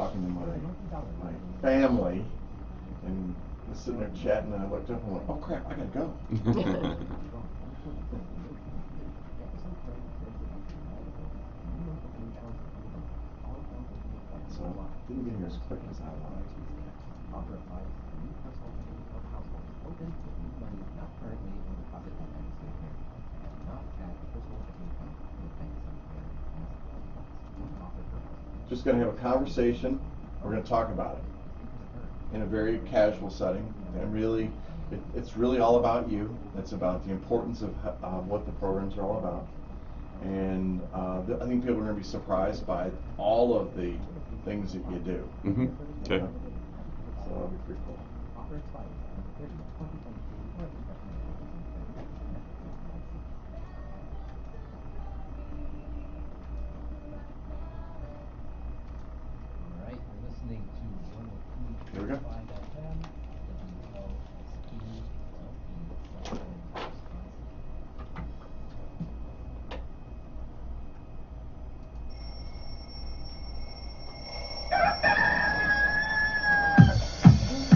talking to my family and was sitting there chatting, and I looked up and went, oh crap, I gotta go. So didn't get here as quick as I wanted to. Just going to have a conversation. We're going to talk about it in a very casual setting, and really, it's really all about you. It's about the importance of what the programs are all about, and I think people are going to be surprised by all of the things that you do. Mm-hmm. Okay. So that'll be pretty cool. Here we go.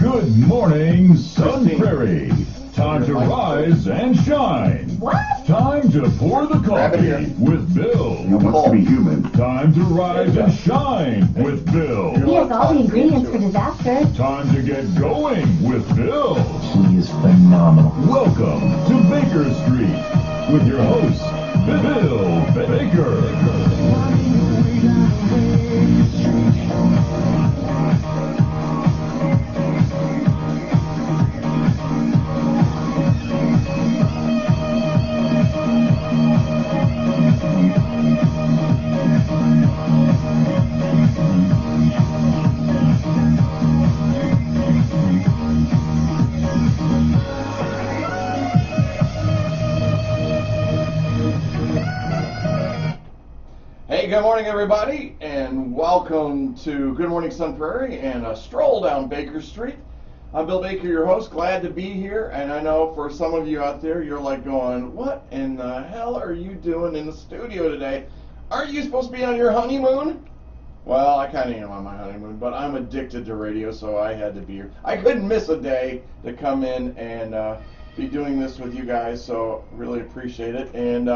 Good morning, Sun Prairie. Time to rise and shine. What? Time to pour the coffee with Bill. You must be human. Time to rise and shine with Bill. He has all the ingredients for disaster. Time to get going with Bill. She is phenomenal. Welcome to Baker Street with your host, Bill Baker. Good morning, everybody, and welcome to Good Morning Sun Prairie and a stroll down Baker Street. I'm Bill Baker, your host. Glad to be here, and I know for some of you out there, you're like going, what in the hell are you doing in the studio today? Aren't you supposed to be on your honeymoon? Well, I kind of am on my honeymoon, but I'm addicted to radio, so I had to be here. I couldn't miss a day to come in and be doing this with you guys, so really appreciate it. And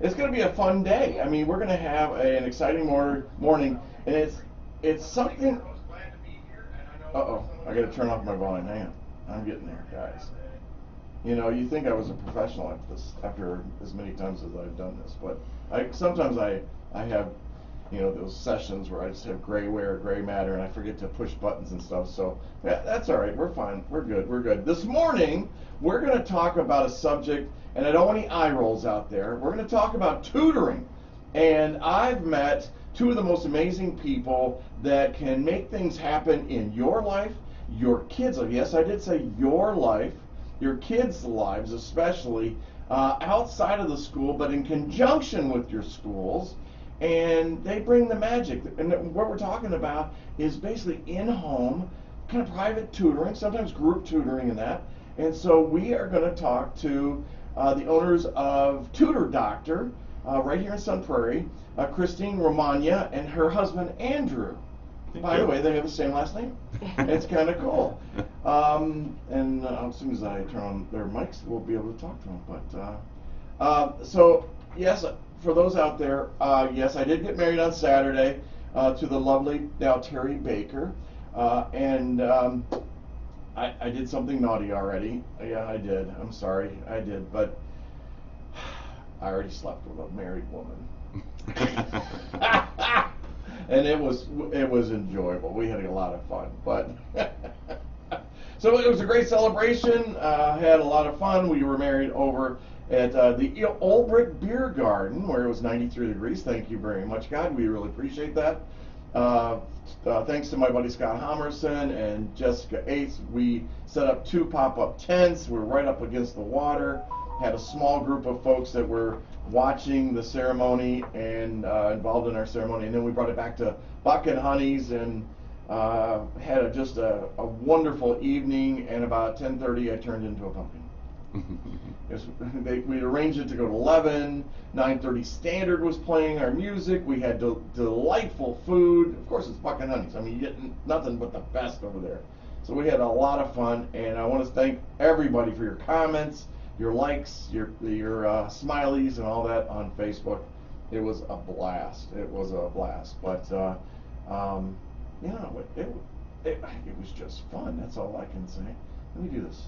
it's going to be a fun day. I mean, we're going to have an exciting morning, and it's something. Uh-oh, I got to turn off my volume. Hang on, I'm getting there, guys. You know, you think I was a professional at this after as many times as I've done this, but sometimes I have, you know, those sessions where I just have gray matter, and I forget to push buttons and stuff. So yeah, that's all right. We're fine. We're good. This morning we're going to talk about a subject. And I don't want any eye rolls out there. We're going to talk about tutoring. And I've met two of the most amazing people that can make things happen in your life, your kids' life. Yes, I did say your life, your kids' lives especially, outside of the school, but in conjunction with your schools. And they bring the magic. And what we're talking about is basically in-home, kind of private tutoring, sometimes group tutoring and that. And so we are going to talk to the owners of Tutordoctor right here in Sun Prairie, Andrew Romagna and her husband Andrew. By the way, they have the same last name. It's kind of cool. And as soon as I turn on their mics, we'll be able to talk to them. But so yes, for those out there, yes, I did get married on Saturday to the lovely Terry Baker, and I did something naughty already. Yeah, I did. I'm sorry, I did. But I already slept with a married woman, and it was enjoyable. We had a lot of fun. But so it was a great celebration. Had a lot of fun. We were married over at the Old Brick Beer Garden, where it was 93 degrees. Thank you very much, God. We really appreciate that. Thanks to my buddy Scott Homerson and Jessica Ace, we set up 2 pop-up tents. We're right up against the water. Had a small group of folks that were watching the ceremony and involved in our ceremony, and then we brought it back to Buck and Honey's and had just a wonderful evening. And about 10:30, I turned into a pumpkin. We arranged it to go to 11. 9:30 Standard was playing our music. We had delightful food. Of course, it's Buck and Honey's. I mean, you get nothing but the best over there. So we had a lot of fun, and I want to thank everybody for your comments, your likes, your smileys, and all that on Facebook. It was a blast. It was a blast. But yeah, it was just fun. That's all I can say. Let me do this.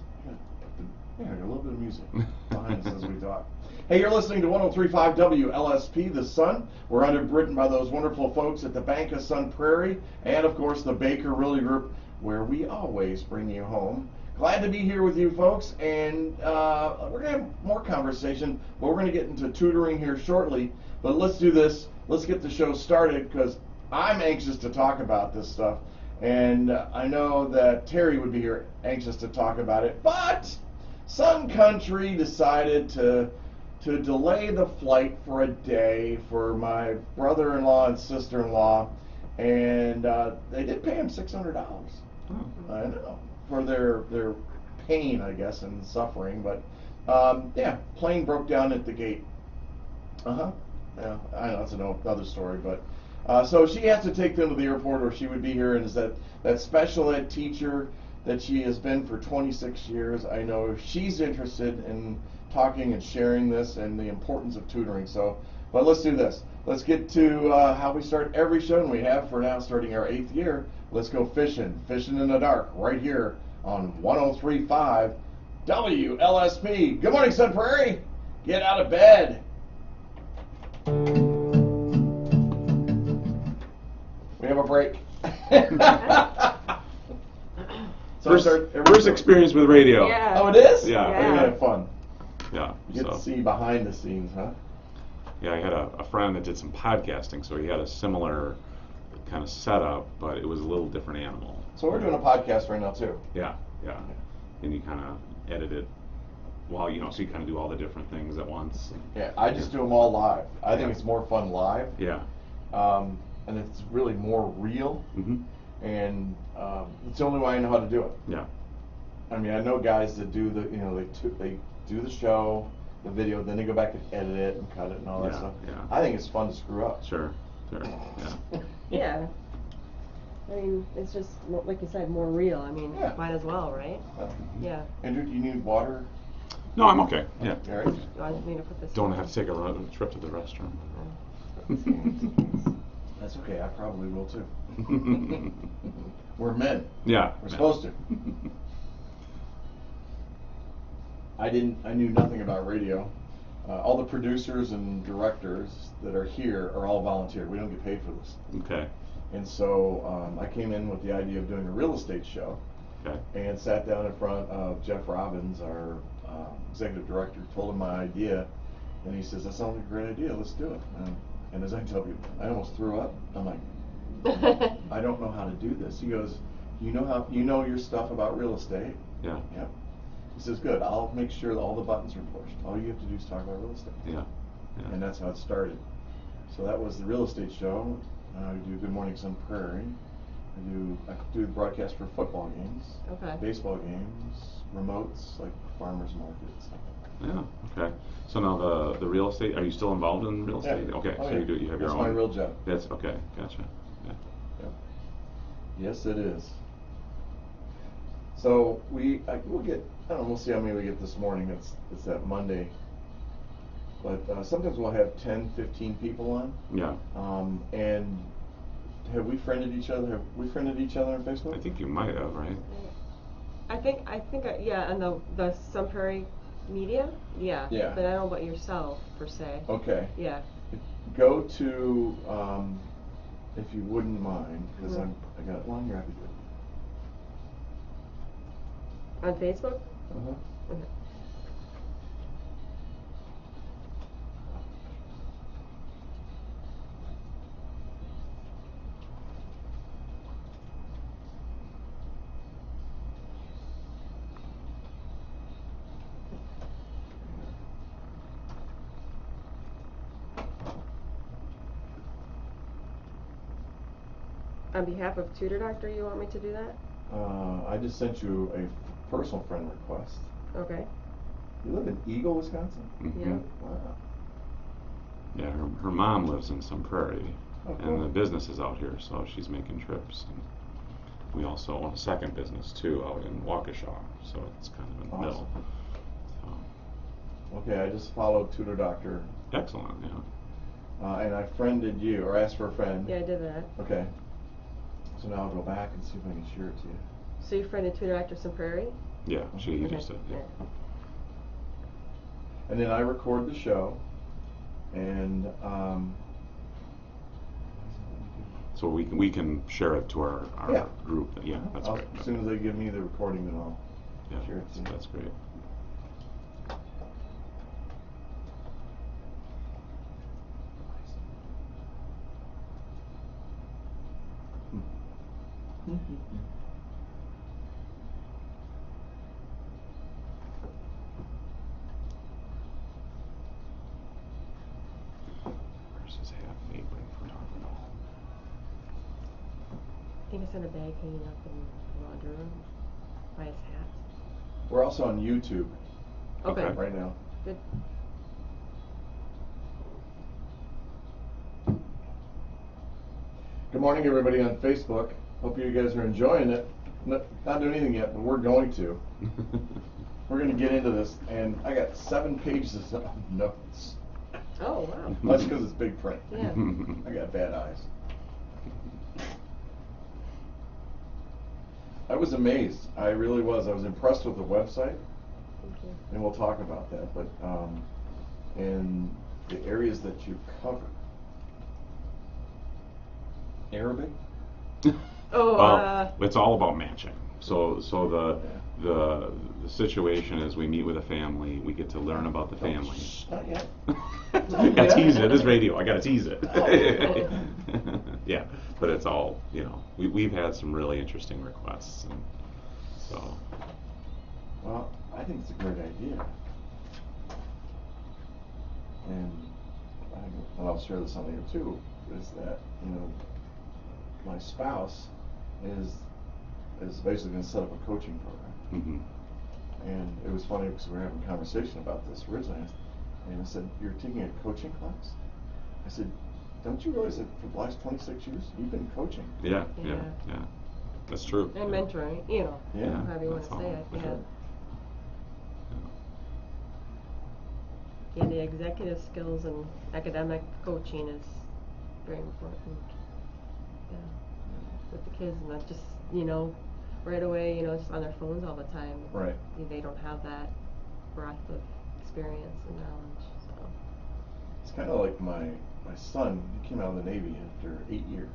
I got a little bit of music behind us as we talk. Hey, you're listening to 103.5 WLSP, The Sun. We're underwritten by those wonderful folks at the Bank of Sun Prairie, and of course the Baker Realty Group, where we always bring you home. Glad to be here with you folks, and we're going to have more conversation, but we're going to get into tutoring here shortly. But let's do this. Let's get the show started, because I'm anxious to talk about this stuff, and I know that Terry would be here anxious to talk about it, but Sun Country decided to delay the flight for a day for my brother-in-law and sister-in-law, and they did pay him $600. I know, for their pain, I guess, and suffering. But yeah, plane broke down at the gate. Yeah, I know that's another story, but so she has to take them to the airport, or she would be here. And is that special ed teacher that she has been for 26 years? I know she's interested in talking and sharing this and the importance of tutoring. So, but let's do this. Let's get to how we start every show, and we have for now, starting our 8th year. Let's go fishing in the dark, right here on 103.5 WLSP. Good morning, Sun Prairie. Get out of bed. We have a break. So First experience with radio. Yeah. Oh, it is? Yeah. We're gonna have fun. Yeah. You get to see behind the scenes, huh? Yeah, I had a friend that did some podcasting, so he had a similar kind of setup, but it was a little different animal. So we're doing a podcast right now too. Yeah. And you kind of edit it while, so you kind of do all the different things at once. Yeah, I just do them all live. I think it's more fun live. Yeah. And it's really more real. Mm-hmm. And it's the only way I know how to do it. Yeah. I mean, I know guys that do they do the show, the video, then they go back and edit it and cut it and all that stuff. Yeah. I think it's fun to screw up. Sure. Yeah. Yeah. I mean, it's just, like you said, more real. I mean, Yeah. might as well, right? Yeah. Andrew, do you need water? No, I'm okay. Yeah. All right. Do I need to put this Don't on? have to take a trip to the restroom. That's okay. I probably will too. We're men. Yeah. We're supposed to. I knew nothing about radio. All the producers and directors that are here are all volunteer. We don't get paid for this. Okay. And so I came in with the idea of doing a real estate show. Okay. And sat down in front of Jeff Robbins, our executive director, told him my idea, and he says, "That sounds like a great idea. Let's do it." And as I tell people, I almost threw up. I'm like, I don't know how to do this. He goes, you know your stuff about real estate. Yeah. Yep. He says, good. I'll make sure that all the buttons are pushed. All you have to do is talk about real estate. Yeah. And that's how it started. So that was the real estate show. I do Good Morning Sun Prairie. I do the broadcast for football games, Okay. baseball games, remotes, like farmers markets. Yeah. Okay. So now the real estate. Are you still involved in real estate? Yeah. Okay. Oh, So yeah. you have your That's own. my real job. That's okay. Gotcha. Yeah. Yep. Yes, it is. So we'll get. I don't know. We'll see how many we get this morning. It's that Monday. But sometimes we'll have 10, 15 people on. Yeah. And have we friended each other? Have we friended each other on Facebook? I think you might have, right? I think, yeah, and the Sun Prairie media, yeah. Yeah. But I don't know about yourself, per se. Okay. Yeah. Go to, if you wouldn't mind, because Mhm. I got one here. I could do it. On Facebook? Uh-huh. Okay. On behalf of Tutordoctor, you want me to do that? I just sent you a personal friend request. Okay. You live in Eagle, Wisconsin? Yeah. Wow. Yeah, her mom lives in some Prairie, Oh, and cool. the business is out here, so she's making trips. And we also own a second business too out in Waukesha, so it's kind of in the middle. So, Okay, I just followed Tutordoctor, excellent, yeah. and I friended you, or asked for a friend. Yeah, I did that. Okay. So now I'll go back and see if I can share it to you. So you friended Tutordoctor some Prairie? Yeah, she Okay. just did. Yeah. And then I record the show, and So we can share it to our Yeah. group. Yeah, that's great. as soon as they give me the recording, then I'll Yeah, share it to you. that's great. Where's his half apron for talking about? I think it's in a bag hanging up in the laundry room by his hat. We're also on YouTube Okay. Okay. right now. Good. Good morning, everybody on Facebook. Hope you guys are enjoying it. Not doing anything yet, but we're going to. We're going to get into this, and I got 7 pages of notes. Oh, wow. That's because it's big print. Yeah. I got bad eyes. I was amazed. I really was. I was impressed with the website, Thank you. and we'll talk about that. But in the areas that you cover, Arabic. Oh, Well, it's all about matching. So the situation is we meet with a family, we get to learn about the family. Shh, not yet. I gotta tease it. This radio, I gotta tease it. Oh. Yeah, but it's all, we've had some really interesting requests, and so. Well, I think it's a great idea. And I'll share this on here too, is that, my spouse is basically going to set up a coaching program. Mhm. And it was funny because we were having a conversation about this originally. And I said, "You're taking a coaching class?" I said, "Don't you realize that for the last 26 years, you've been coaching?" Yeah. Yeah. That's true. And yeah. mentoring, Yeah, however you want that's to say all. it. For Yeah. sure. Yeah, the executive skills and academic coaching is very important. Yeah. With the kids, and not just, right away, just on their phones all the time. Right. They don't have that breadth of experience and knowledge. So. It's kind of like my son. He came out of the Navy after 8 years,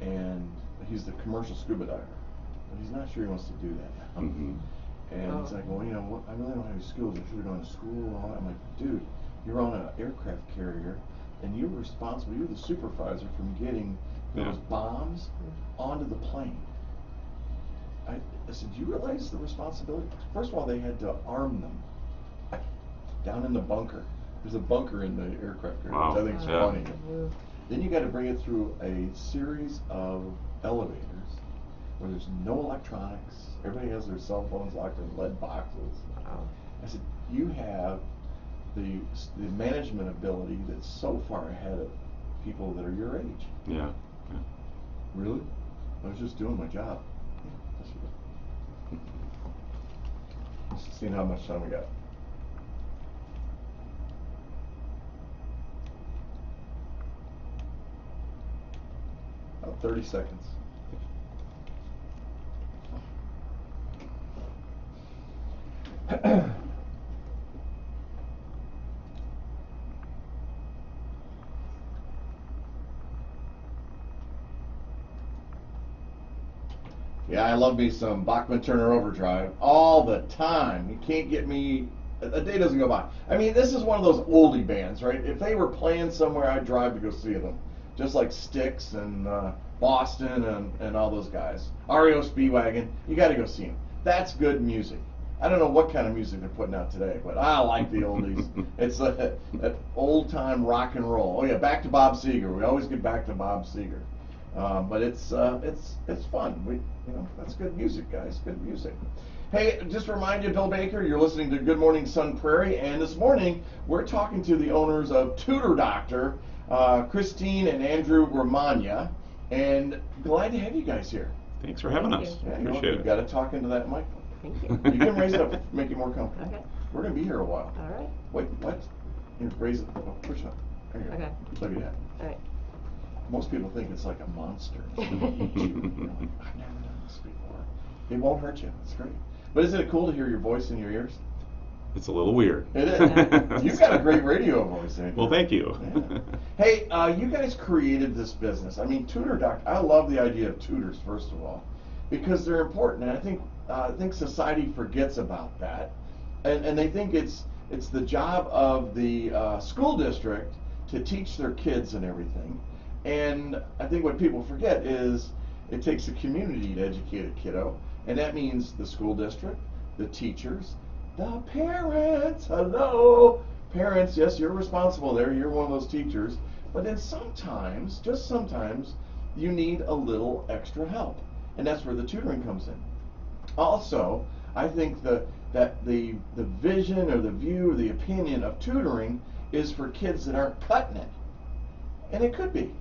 and he's the commercial scuba diver, but he's not sure he wants to do that now. Mhm. And he's like, "Well, what, I really don't have any skills. I should have gone to school and all that." I'm like, "Dude, you're on an aircraft carrier, and you're responsible. You're the supervisor from getting those Yeah. bombs onto the plane." I said, "Do you realize the responsibility? First of all, they had to arm them down in the bunker. There's a bunker in the aircraft carrier, Wow. which I think is Yeah. funny. Then you got to bring it through a series of elevators where there's no electronics. Everybody has their cell phones locked in lead boxes." Wow. I said, "You have the management ability that's so far ahead of people that are your age." Yeah. "Really? I was just doing my job." "Yeah, yes, you did." Just seeing how much time we got. About 30 seconds. Yeah, I love me some Bachman Turner Overdrive all the time. You can't get me, a day doesn't go by. I mean, this is one of those oldie bands, right? If they were playing somewhere, I'd drive to go see them. Just like Styx and Boston and all those guys. REO Speedwagon, you got to go see them. That's good music. I don't know what kind of music they're putting out today, but I like the oldies. It's that old time rock and roll. Oh yeah, back to Bob Seger. We always get back to Bob Seger. But it's fun. That's good music, guys. Good music. Hey, just to remind you, Bill Baker, you're listening to Good Morning Sun Prairie, and this morning we're talking to the owners of Tutordoctor, Christine and Andrew Romagna, and glad to have you guys here. Thanks for having Thank us. you. Yeah, Appreciate you've it. got to talk into that mic. Thank you. You can raise it up, make it more comfortable. Okay. We're going to be here a while. All right. Wait, what? Here, raise it. Oh, push it up. There you go. Okay. Look at that. All right. Most people think it's like a monster. It's gonna eat you. You're like, I've never done this before. It won't hurt you. It's great. But isn't it cool to hear your voice in your ears? It's a little weird. It is. You've got a great radio voice, Andrew. Well, thank you. Yeah. Hey, you guys created this business. I mean, Tutordoctor. I love the idea of tutors, first of all, because they're important, and I think society forgets about that, and they think it's the job of the school district to teach their kids and everything. And I think what people forget is it takes a community to educate a kiddo, and that means the school district, the teachers, the parents. Hello, parents. Yes, you're responsible there. You're one of those teachers. But then sometimes, just sometimes, you need a little extra help, and that's where the tutoring comes in. Also, I think that the vision or the view or the opinion of tutoring is for kids that aren't cutting it, and it could be,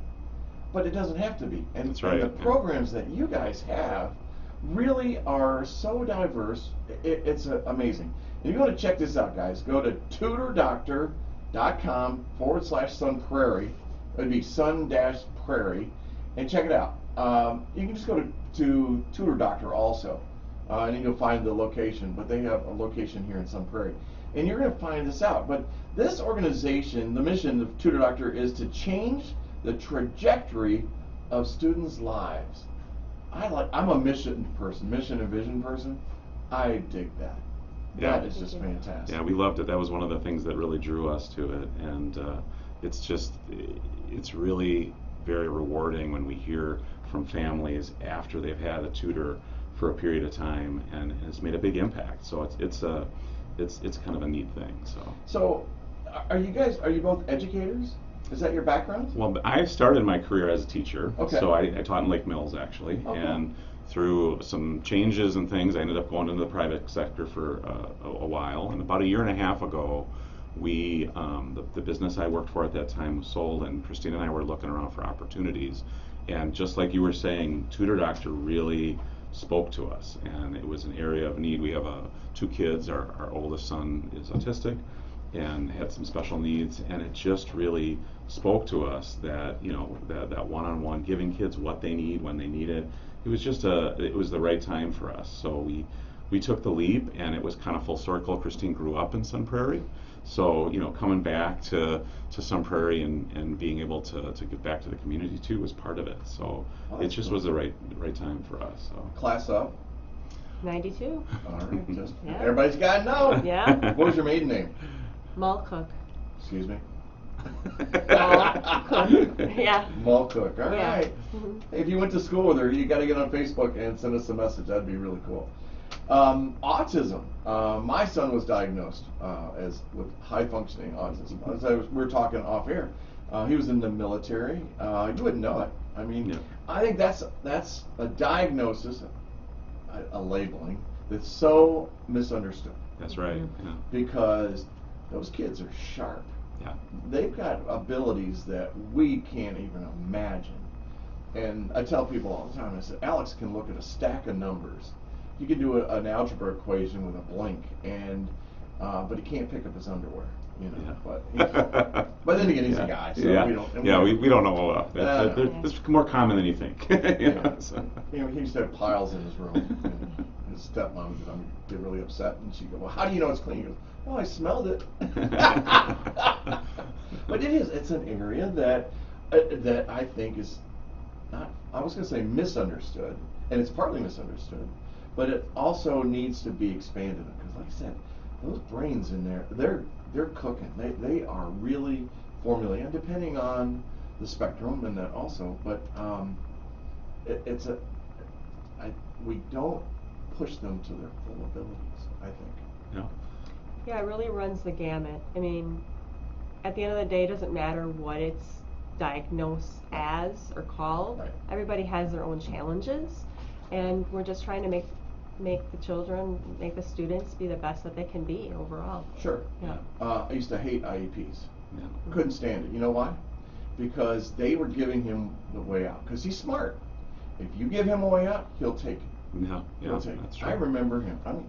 but it doesn't have to be. And, That's right, and the yeah. programs that you guys have really are so diverse. It's amazing. And you want to check this out, guys, go to tutordoctor.com/Sun Prairie. It would be sun-prairie, and check it out. You can just go to Tutordoctor also, and you'll find the location. But they have a location here in Sun Prairie, and you're going to find this out. But this organization, the mission of Tutordoctor, is to change the trajectory of students' lives. I'm a mission and vision person. I dig that. Yeah. That is just fantastic. Yeah, we loved it. That was one of the things that really drew us to it, and it's really very rewarding when we hear from families after they've had a tutor for a period of time, and it's made a big impact. So it's kind of a neat thing. So, are you both educators? Is that your background? Well, I started my career as a teacher. Okay. So I taught in Lake Mills, actually. Okay. And through some changes and things, I ended up going into the private sector for a while. And about a year and a half ago, the business I worked for at that time was sold, and Christine and I were looking around for opportunities. And just like you were saying, Tutordoctor really spoke to us, and it was an area of need. We have 2 kids. Our oldest son is autistic and had some special needs, and it just really spoke to us that that one-on-one, giving kids what they need when they need it. It was just it was the right time for us. So we took the leap, and it was kind of full circle. Christine grew up in Sun Prairie, so coming back to Sun Prairie and being able to give back to the community too was part of it. So it just was the right time for us. So. Class up. 92. All right. Just Yeah. everybody's got to know. Yeah. What was your maiden name? Mall cook. Excuse me. Mall cook. Yeah. Mall cook. All Yeah. right. Mhm. If you went to school with her, you got to get on Facebook and send us a message. That'd be really cool. Autism. My son was diagnosed with high functioning autism. As we were talking off air, he was in the military. You wouldn't know it. I mean, Yeah. I think that's a diagnosis, a labeling that's so misunderstood, That's right. Yeah. because those kids are sharp. Yeah. They've got abilities that we can't even imagine. And I tell people all the time, I said, Alex can look at a stack of numbers. He can do an algebra equation with a blink, but he can't pick up his underwear. Yeah. But then again, he's Yeah. a guy, so Yeah. we don't. We don't know. No. It's more common than you think. So. He used to have piles in his room. And his stepmom would get really upset, and she'd go, "Well, how do you know it's clean?" He goes, "Well, I smelled it." But it's an area that I think is not, I was going to say misunderstood, and it's partly misunderstood, but it also needs to be expanded, because like I said, those brains in there, they're cooking. They are really formulating, and depending on the spectrum and that also, but we don't push them to their full abilities, I think. Yeah. Yeah, it really runs the gamut. I mean, at the end of the day, it doesn't matter what it's diagnosed as or called. Right. Everybody has their own challenges, and we're just trying to make make the students be the best that they can be overall. Sure. Yeah. I used to hate IEPs. Yeah. Couldn't stand it. You know why? Because they were giving him the way out. Because he's smart. If you give him a way out, he'll take it. Yeah, He'll take that's it. true. I remember him. I mean,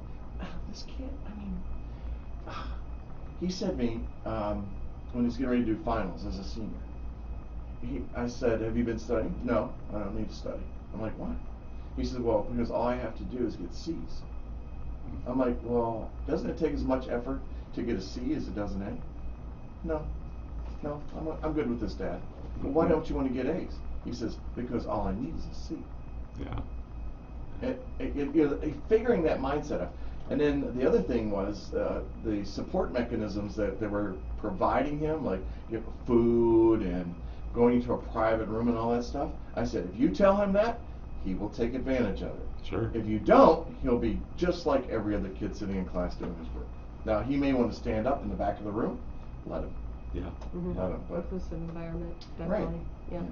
this kid, he said to me, when he's getting ready to do finals as a senior, I said, have you been studying? No, I don't need to study. I'm like, why? He said, well, because all I have to do is get C's. I'm like, well, doesn't it take as much effort to get a C as it does an A? No, I'm good with this, Dad. Well, why don't you want to get A's? He says, because all I need is a C. Yeah. Figuring that mindset out. And then the other thing was the support mechanisms that they were providing him, like food and going into a private room and all that stuff. I said, if you tell him that, he will take advantage of it. Sure. If you don't, he'll be just like every other kid sitting in class doing his work. Now, he may want to stand up in the back of the room. Let him. Yeah. Mm-hmm. Let him. But Inclusive environment, definitely. Right. Yeah.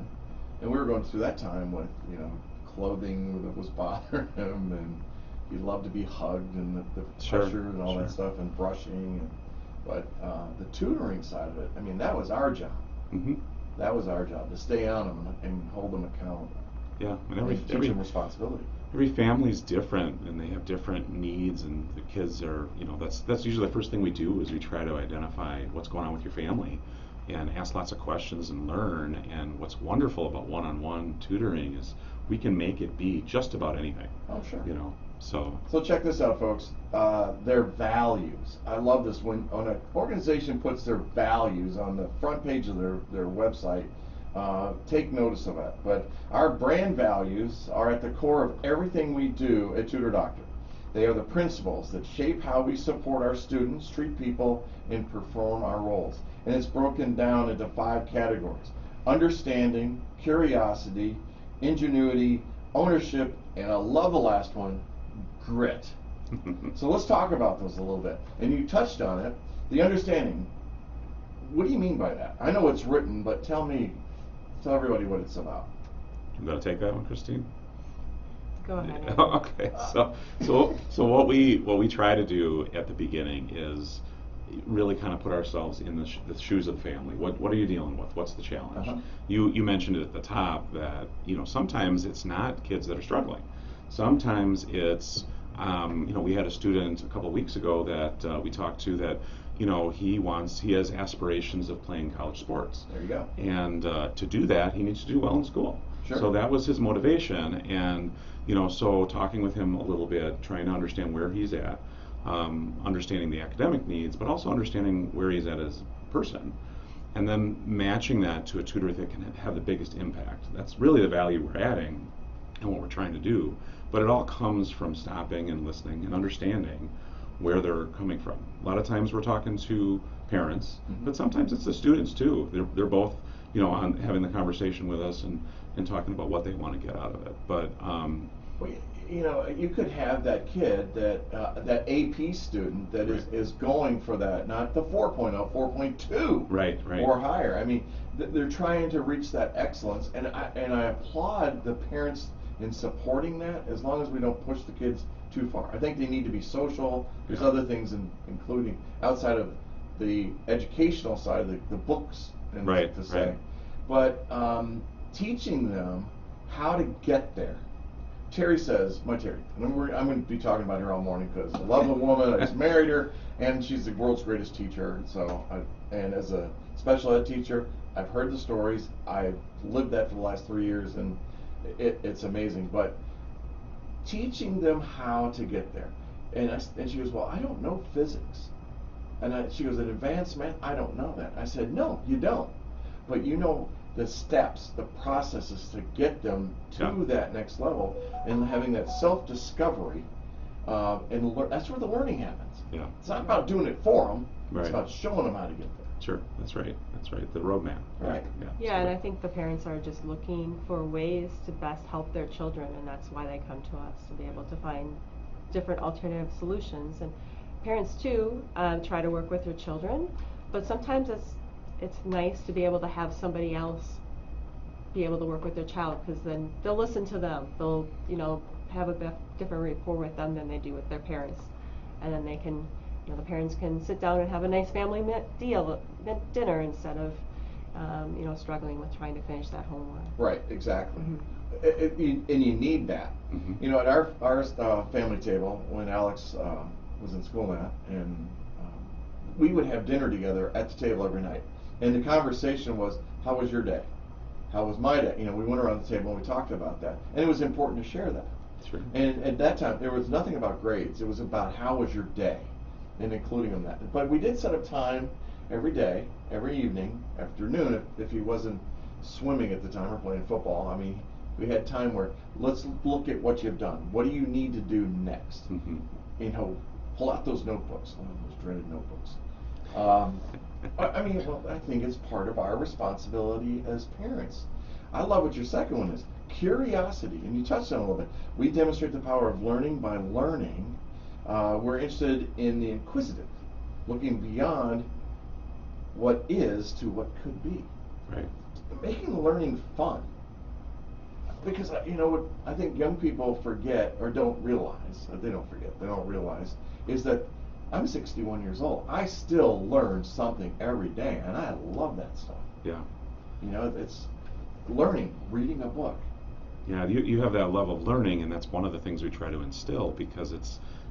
And we were going through that time with, clothing that was bothering him, and he loved to be hugged, and the Sure, pressure and all sure. that stuff, and brushing. But the tutoring side of it, I mean, that was our job. Mm-hmm. That was our job, to stay on them and hold them accountable. Yeah. And And teach them responsibility. every family's different, and they have different needs, and the kids are, that's usually the first thing we do is we try to identify what's going on with your family and ask lots of questions and learn. And what's wonderful about one-on-one tutoring is we can make it be just about anything. Oh, sure. So check this out, folks. Their values. I love this. When an organization puts their values on the front page of their website, take notice of it. But our brand values are at the core of everything we do at Tutordoctor. They are the principles that shape how we support our students, treat people, and perform our roles. And it's broken down into 5 categories: understanding, curiosity, ingenuity, ownership, and I love the last one, grit. So let's talk about those a little bit. And you touched on it, the understanding. What do you mean by that? I know it's written, but tell everybody what it's about. I'm going to take that one, Christine. Go ahead. Yeah, okay. So what we try to do at the beginning is really kind of put ourselves in the shoes of the family. What are you dealing with? What's the challenge? Uh-huh. You mentioned it at the top that sometimes it's not kids that are struggling. Sometimes it's we had a student a couple of weeks ago that we talked to that he has aspirations of playing college sports. There you go. And to do that, he needs to do well in school. Sure. So that was his motivation, and so talking with him a little bit, trying to understand where he's at, understanding the academic needs, but also understanding where he's at as a person, and then matching that to a tutor that can have the biggest impact. That's really the value we're adding and what we're trying to do. But it all comes from stopping and listening and understanding where they're coming from. A lot of times we're talking to parents, Mm-hmm. but sometimes it's the students too. They're both, on having the conversation with us and talking about what they want to get out of it. But Well, you could have that kid, that AP student that is going for that, not the 4.0, 4.2, right. or higher. I mean, they're trying to reach that excellence, and I applaud the parents in supporting that, as long as we don't push the kids too far. I think they need to be social. There's other things, including outside of the educational side, the books, and to say, but teaching them how to get there. Terry says, my Terry, and I'm going to be talking about her all morning because I love the woman. I just married her, and she's the world's greatest teacher. And as a special ed teacher, I've heard the stories. I've lived that for the last 3 years, and it's amazing. But teaching them how to get there, and she goes, well, I don't know physics, and she goes, in advanced math, I don't know that. I said, no, you don't, but you know the steps, the processes to get them to that next level, and having that self-discovery, and that's where the learning happens. Yeah. It's not about doing it for them. Right. It's about showing them how to get there. Sure, that's right. The roadmap. Right. Yeah, and I think the parents are just looking for ways to best help their children, and that's why they come to us, to be able to find different alternative solutions. And parents too try to work with their children, but sometimes it's nice to be able to have somebody else be able to work with their child, because then they'll listen to them. They'll have a different rapport with them than they do with their parents, and then they can, the parents can sit down and have a nice family dinner instead of struggling with trying to finish that homework. Right, exactly. Mm-hmm. And you need that. Mm-hmm. At our family table, when Alex was in school now, and we would have dinner together at the table every night. And the conversation was, how was your day? How was my day? We went around the table and we talked about that. And it was important to share that. Sure. And at that time, there was nothing about grades. It was about how was your day, and including them that. But we did set up time every day, every evening, afternoon, if he wasn't swimming at the time or playing football. I mean, we had time where, let's look at what you've done. What do you need to do next? Mm-hmm. Pull out those notebooks, those dreaded notebooks. I think it's part of our responsibility as parents. I love what your second one is, curiosity, and you touched on it a little bit. We demonstrate the power of learning by learning. We're interested in the inquisitive, looking beyond what is to what could be. Right. Making learning fun. Because, what I think young people forget, or don't realize, they don't realize, is that I'm 61 years old. I still learn something every day, and I love that stuff. Yeah. It's learning, reading a book. Yeah, you have that love of learning, and that's one of the things we try to instill, because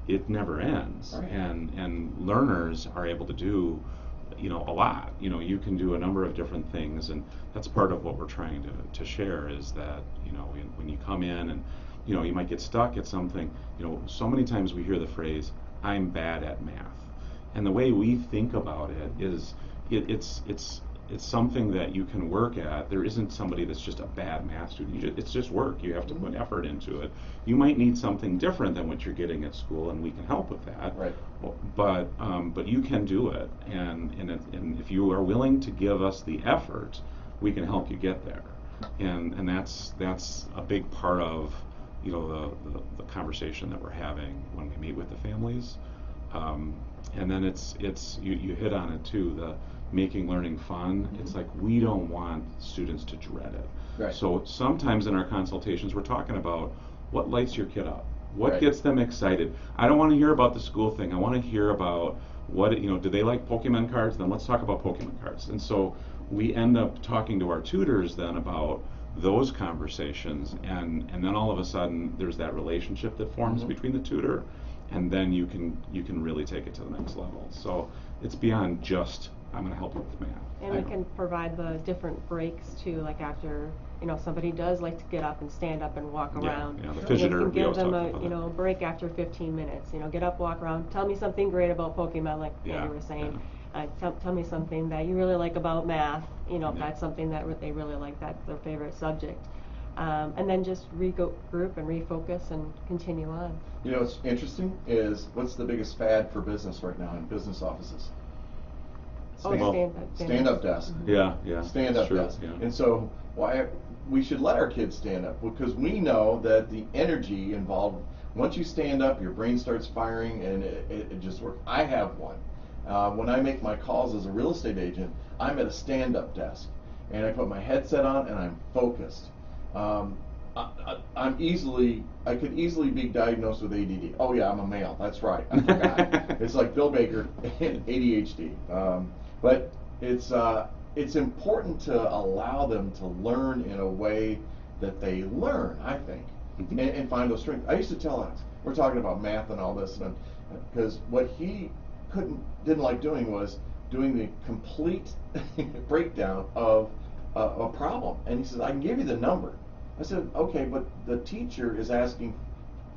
it never ends. Right. And learners are able to do a lot. You can do a number of different things, and that's part of what we're trying to share, is that when you come in and you might get stuck at something. So many times we hear the phrase, I'm bad at math, and the way we think about it is it's something that you can work at. There isn't somebody that's just a bad math student. It's just work. You have to put effort into it. You might need something different than what you're getting at school, and we can help with that. Right. But you can do it, and if you are willing to give us the effort, we can help you get there. And that's a big part of the conversation that we're having when we meet with the families. And then you hit on it too, the making learning fun. It's like we don't want students to dread it. Right. So sometimes in our consultations we're talking about what lights your kid up, what Right. gets them excited. I don't want to hear about the school thing. I want to hear about do they like Pokemon cards? Then let's talk about Pokemon cards. And so we end up talking to our tutors then about those conversations, and then all of a sudden there's that relationship that forms between the tutor, and then you can really take it to the next level. So it's beyond just I'm going to help you with math. And we can provide the different breaks too, like after somebody does like to get up and stand up and walk around. Yeah, the fidgeter. You can we give always them talk about a break after 15 minutes. Get up, walk around, tell me something great about Pokemon, like Andy was saying. Tell me something that you really like about math. If that's something that they really like, that's their favorite subject. And then just regroup and refocus and continue on. What's interesting is, what's the biggest fad for business right now in business offices? Stand-up desk. Yeah. Stand-up desk. Yeah. And so why we should let our kids stand up, because we know that the energy involved, once you stand up, your brain starts firing, and it just works. I have one. When I make my calls as a real estate agent, I'm at a stand-up desk, and I put my headset on, and I'm focused. I could easily be diagnosed with ADD. Oh yeah, I'm a male. That's right. I forgot. It's like Bill Baker and ADHD. But it's important to allow them to learn in a way that they learn, I think, and find those strengths. I used to tell Alex, we're talking about math and all this, because what he didn't like doing was doing the complete breakdown of a problem. And he says, I can give you the number. I said, okay, but the teacher is asking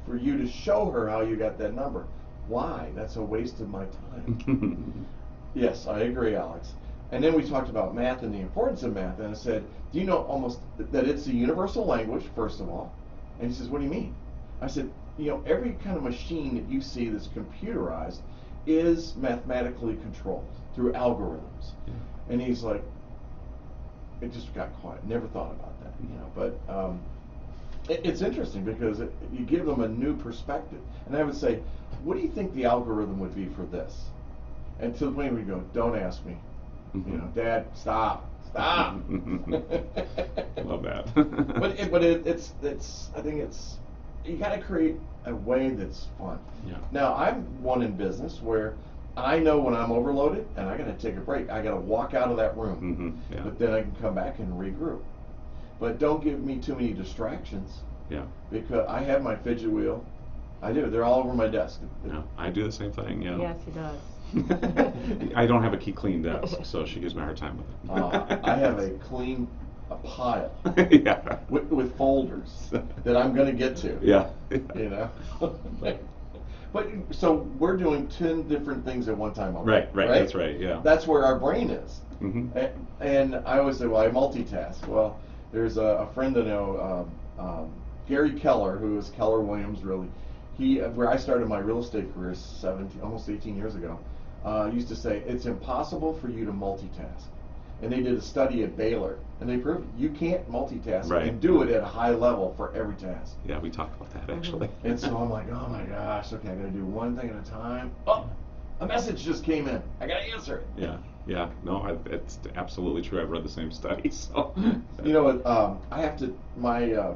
for you to show her how you got that number. Why? That's a waste of my time. Yes, I agree, Alex. And then we talked about math and the importance of math, and I said, do you know almost that it's a universal language, first of all? And he says, what do you mean? I said, every kind of machine that you see that's computerized is mathematically controlled through algorithms. Yeah. And he's like, it just got quiet. Never thought about that, But it's interesting because you give them a new perspective. And I would say, what do you think the algorithm would be for this? And to the point where we go, don't ask me. Dad, stop. Love that. but it's I think it's you got to create a way that's fun. Yeah. Now, I'm one in business where I know when I'm overloaded and I got to take a break. I got to walk out of that room. Yeah. But then I can come back and regroup. But don't give me too many distractions. Yeah. Because I have my fidget wheel. I do. They're all over my desk. Yeah. I do the same thing. Yeah. Yes, he does. I don't have a clean desk, so she gives me a hard time with it. I have a pile Yeah. with folders that I'm going to get to. Yeah. You know. But so we're doing 10 different things at one time. Already, Right. That's right. Yeah. That's where our brain is. Mm-hmm. And I always say, well, I multitask. Well, there's a friend I know, Gary Keller, who is Keller Williams, really. Where I started my real estate career almost 18 years ago, used to say, it's impossible for you to multitask. And they did a study at Baylor, and they proved you can't multitask and do it at a high level for every task. Yeah, we talked about that actually. And so I'm like, oh my gosh, okay, I gotta do one thing at a time. Oh, a message just came in. I gotta answer it. Yeah. No, it's absolutely true. I've read the same study. So. You know what? I have to. My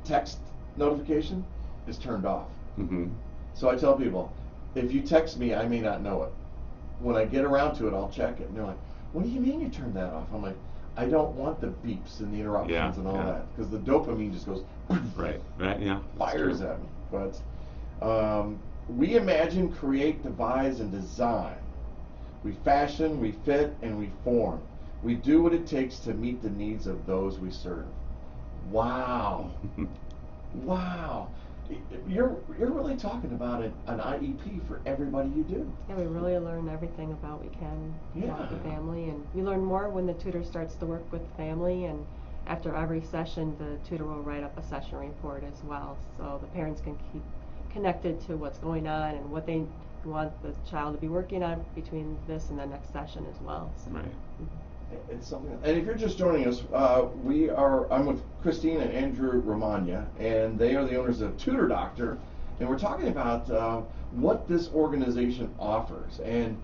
text notification is turned off. Mm-hmm. So I tell people, if you text me, I may not know it. When I get around to it, I'll check it. And they're like, what do you mean you turned that off? I'm like, I don't want the beeps and the interruptions and all that, because the dopamine just goes right, yeah, fires at me. But we imagine, create, devise, and design. We fashion, we fit, and we form. We do what it takes to meet the needs of those we serve. Wow. Wow. You're really talking about an IEP for everybody you do. Yeah, we really learn everything about we can about the family, and we learn more when the tutor starts to work with the family, and after every session the tutor will write up a session report as well, so the parents can keep connected to what's going on and what they want the child to be working on between this and the next session as well. So. Right. It's something. And if you're just joining us, I'm with Christine and Andrew Romagna, and they are the owners of Tutordoctor, and we're talking about what this organization offers. And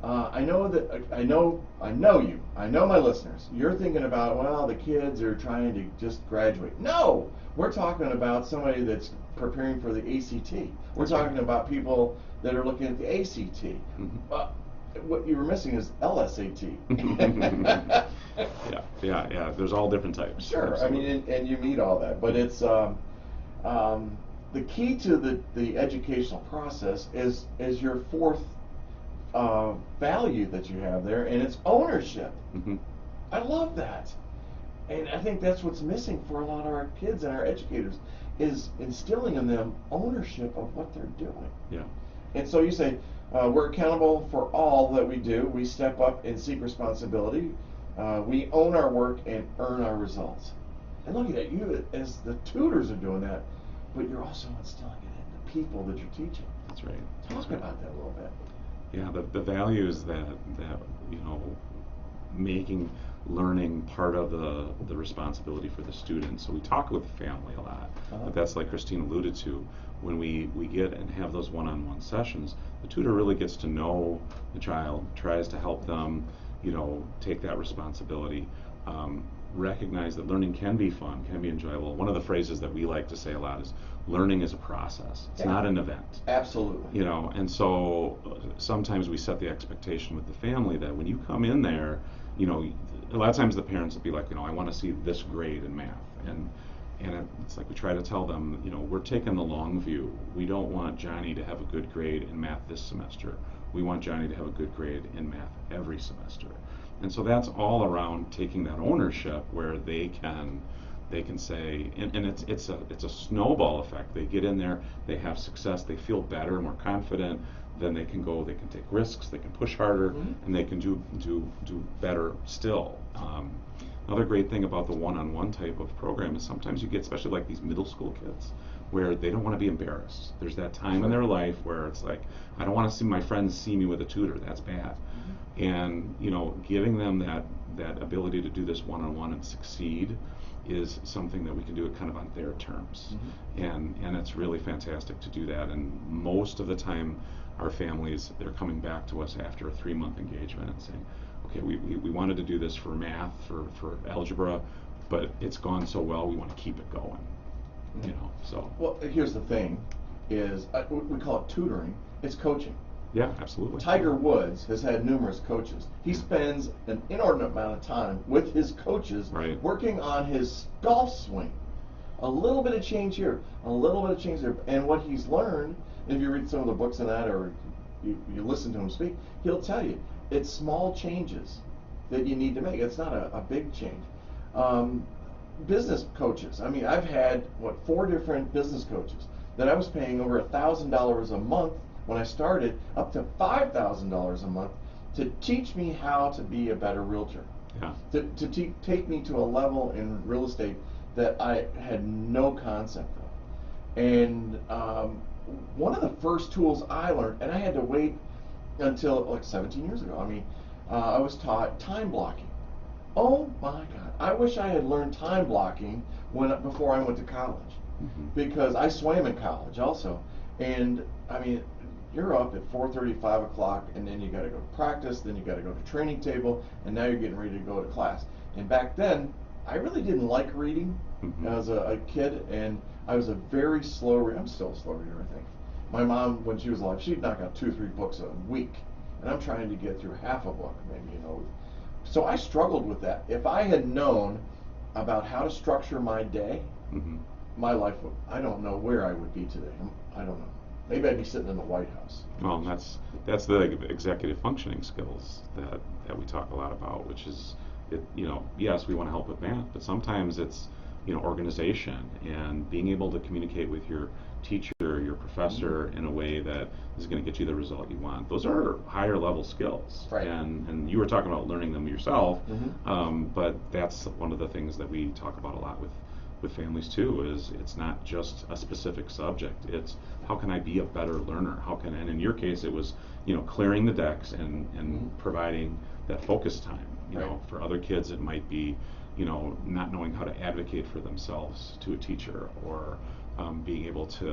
I know my listeners. You're thinking about, well, the kids are trying to just graduate. No, we're talking about somebody that's preparing for the ACT. We're talking about people that are looking at the ACT. Mm-hmm. What you were missing is LSAT. Yeah. There's all different types. Sure. Absolutely. I mean, and you meet all that, but it's the key to the educational process is your fourth value that you have there, and it's ownership. Mm-hmm. I love that, and I think that's what's missing for a lot of our kids and our educators is instilling in them ownership of what they're doing. Yeah. And so you say, we're accountable for all that we do. We step up and seek responsibility. We own our work and earn our results. And look at that, you as the tutors are doing that, but you're also instilling it in the people that you're teaching. That's right. Talk about that a little bit. Yeah, the values that making learning part of the responsibility for the student. So we talk with the family a lot, but that's like Christine alluded to. When we get and have those one-on-one sessions, the tutor really gets to know the child, tries to help them, take that responsibility, recognize that learning can be fun, can be enjoyable. One of the phrases that we like to say a lot is learning is a process. It's not an event. Absolutely. And so sometimes we set the expectation with the family that when you come in there, a lot of times the parents will be like, I want to see this grade in math. And it's like we try to tell them, we're taking the long view. We don't want Johnny to have a good grade in math this semester. We want Johnny to have a good grade in math every semester. And so that's all around taking that ownership where they can say, and it's a snowball effect. They get in there, they have success, they feel better, more confident. Then they can take risks, they can push harder, and they can do better still. Another great thing about the one-on-one type of program is sometimes you get, especially like these middle school kids, where they don't want to be embarrassed. There's that time in their life where it's like, I don't want to see my friends see me with a tutor. That's bad. And giving them that ability to do this one-on-one and succeed is something that we can do it kind of on their terms. And it's really fantastic to do that. And most of the time, our families, they're coming back to us after a 3-month engagement and saying, okay, we wanted to do this for math, for algebra, but it's gone so well, we want to keep it going. You know, so Well, here's the thing, is we call it tutoring. It's coaching. yeah, absolutely. Tiger Woods has had numerous coaches. He spends an inordinate amount of time with his coaches Right. working on his golf swing. A little bit of change here, a little bit of change there. And what he's learned, if you read some of the books on that or you listen to him speak, he'll tell you it's small changes that you need to make. It's not a big change. Business coaches. I mean, I've had, 4 different business coaches that I was paying over $1,000 a month when I started, up to $5,000 a month to teach me how to be a better realtor. Yeah. To take me to a level in real estate that I had no concept of. And one of the first tools I learned, and I had to wait until like 17 years ago. I mean, I was taught time blocking. Oh my God! I wish I had learned time blocking before I went to college, because I swam in college also. And I mean, you're up at 4:30, 5 o'clock, and then you got to go to practice, then you got to go to training table, and now you're getting ready to go to class. And back then, I really didn't like reading as a kid, and I was a very slow reader. I'm still a slow reader, I think. My mom, when she was alive, she'd knock out 2 or 3 books a week, and I'm trying to get through half a book, maybe, you know. So I struggled with that. If I had known about how to structure my day, my life would, I don't know where I would be today. I don't know. Maybe I'd be sitting in the White House. Well, that's the executive functioning skills that we talk a lot about, which is, you know, yes, we want to help with math, but sometimes it's, you know, organization and being able to communicate with your teacher, your professor in a way that is going to get you the result you want. Those are higher level skills. Right. And you were talking about learning them yourself, but that's one of the things that we talk about a lot with families too, is it's not just a specific subject. It's how can I be a better learner? And in your case it was, you know, clearing the decks and providing that focus time. You know, for other kids it might be, you know, not knowing how to advocate for themselves to a teacher, or being able to,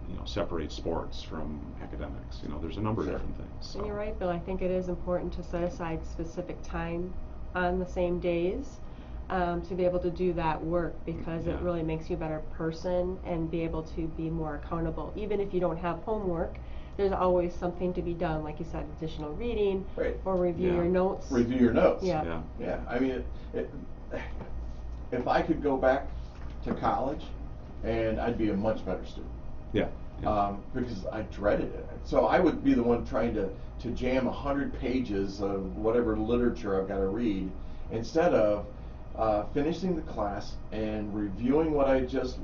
you know, separate sports from academics. You know, there's a number of different things. So. And you're right, Bill. I think it is important to set aside specific time on the same days to be able to do that work, because it really makes you a better person and be able to be more accountable. Even if you don't have homework, there's always something to be done, like you said, additional reading, or review your notes. Review your notes. Yeah. Yeah. I mean, if I could go back to college, and I'd be a much better student. Yeah. Because I dreaded it. So I would be the one trying to jam 100 pages of whatever literature I've got to read, instead of finishing the class and reviewing what I just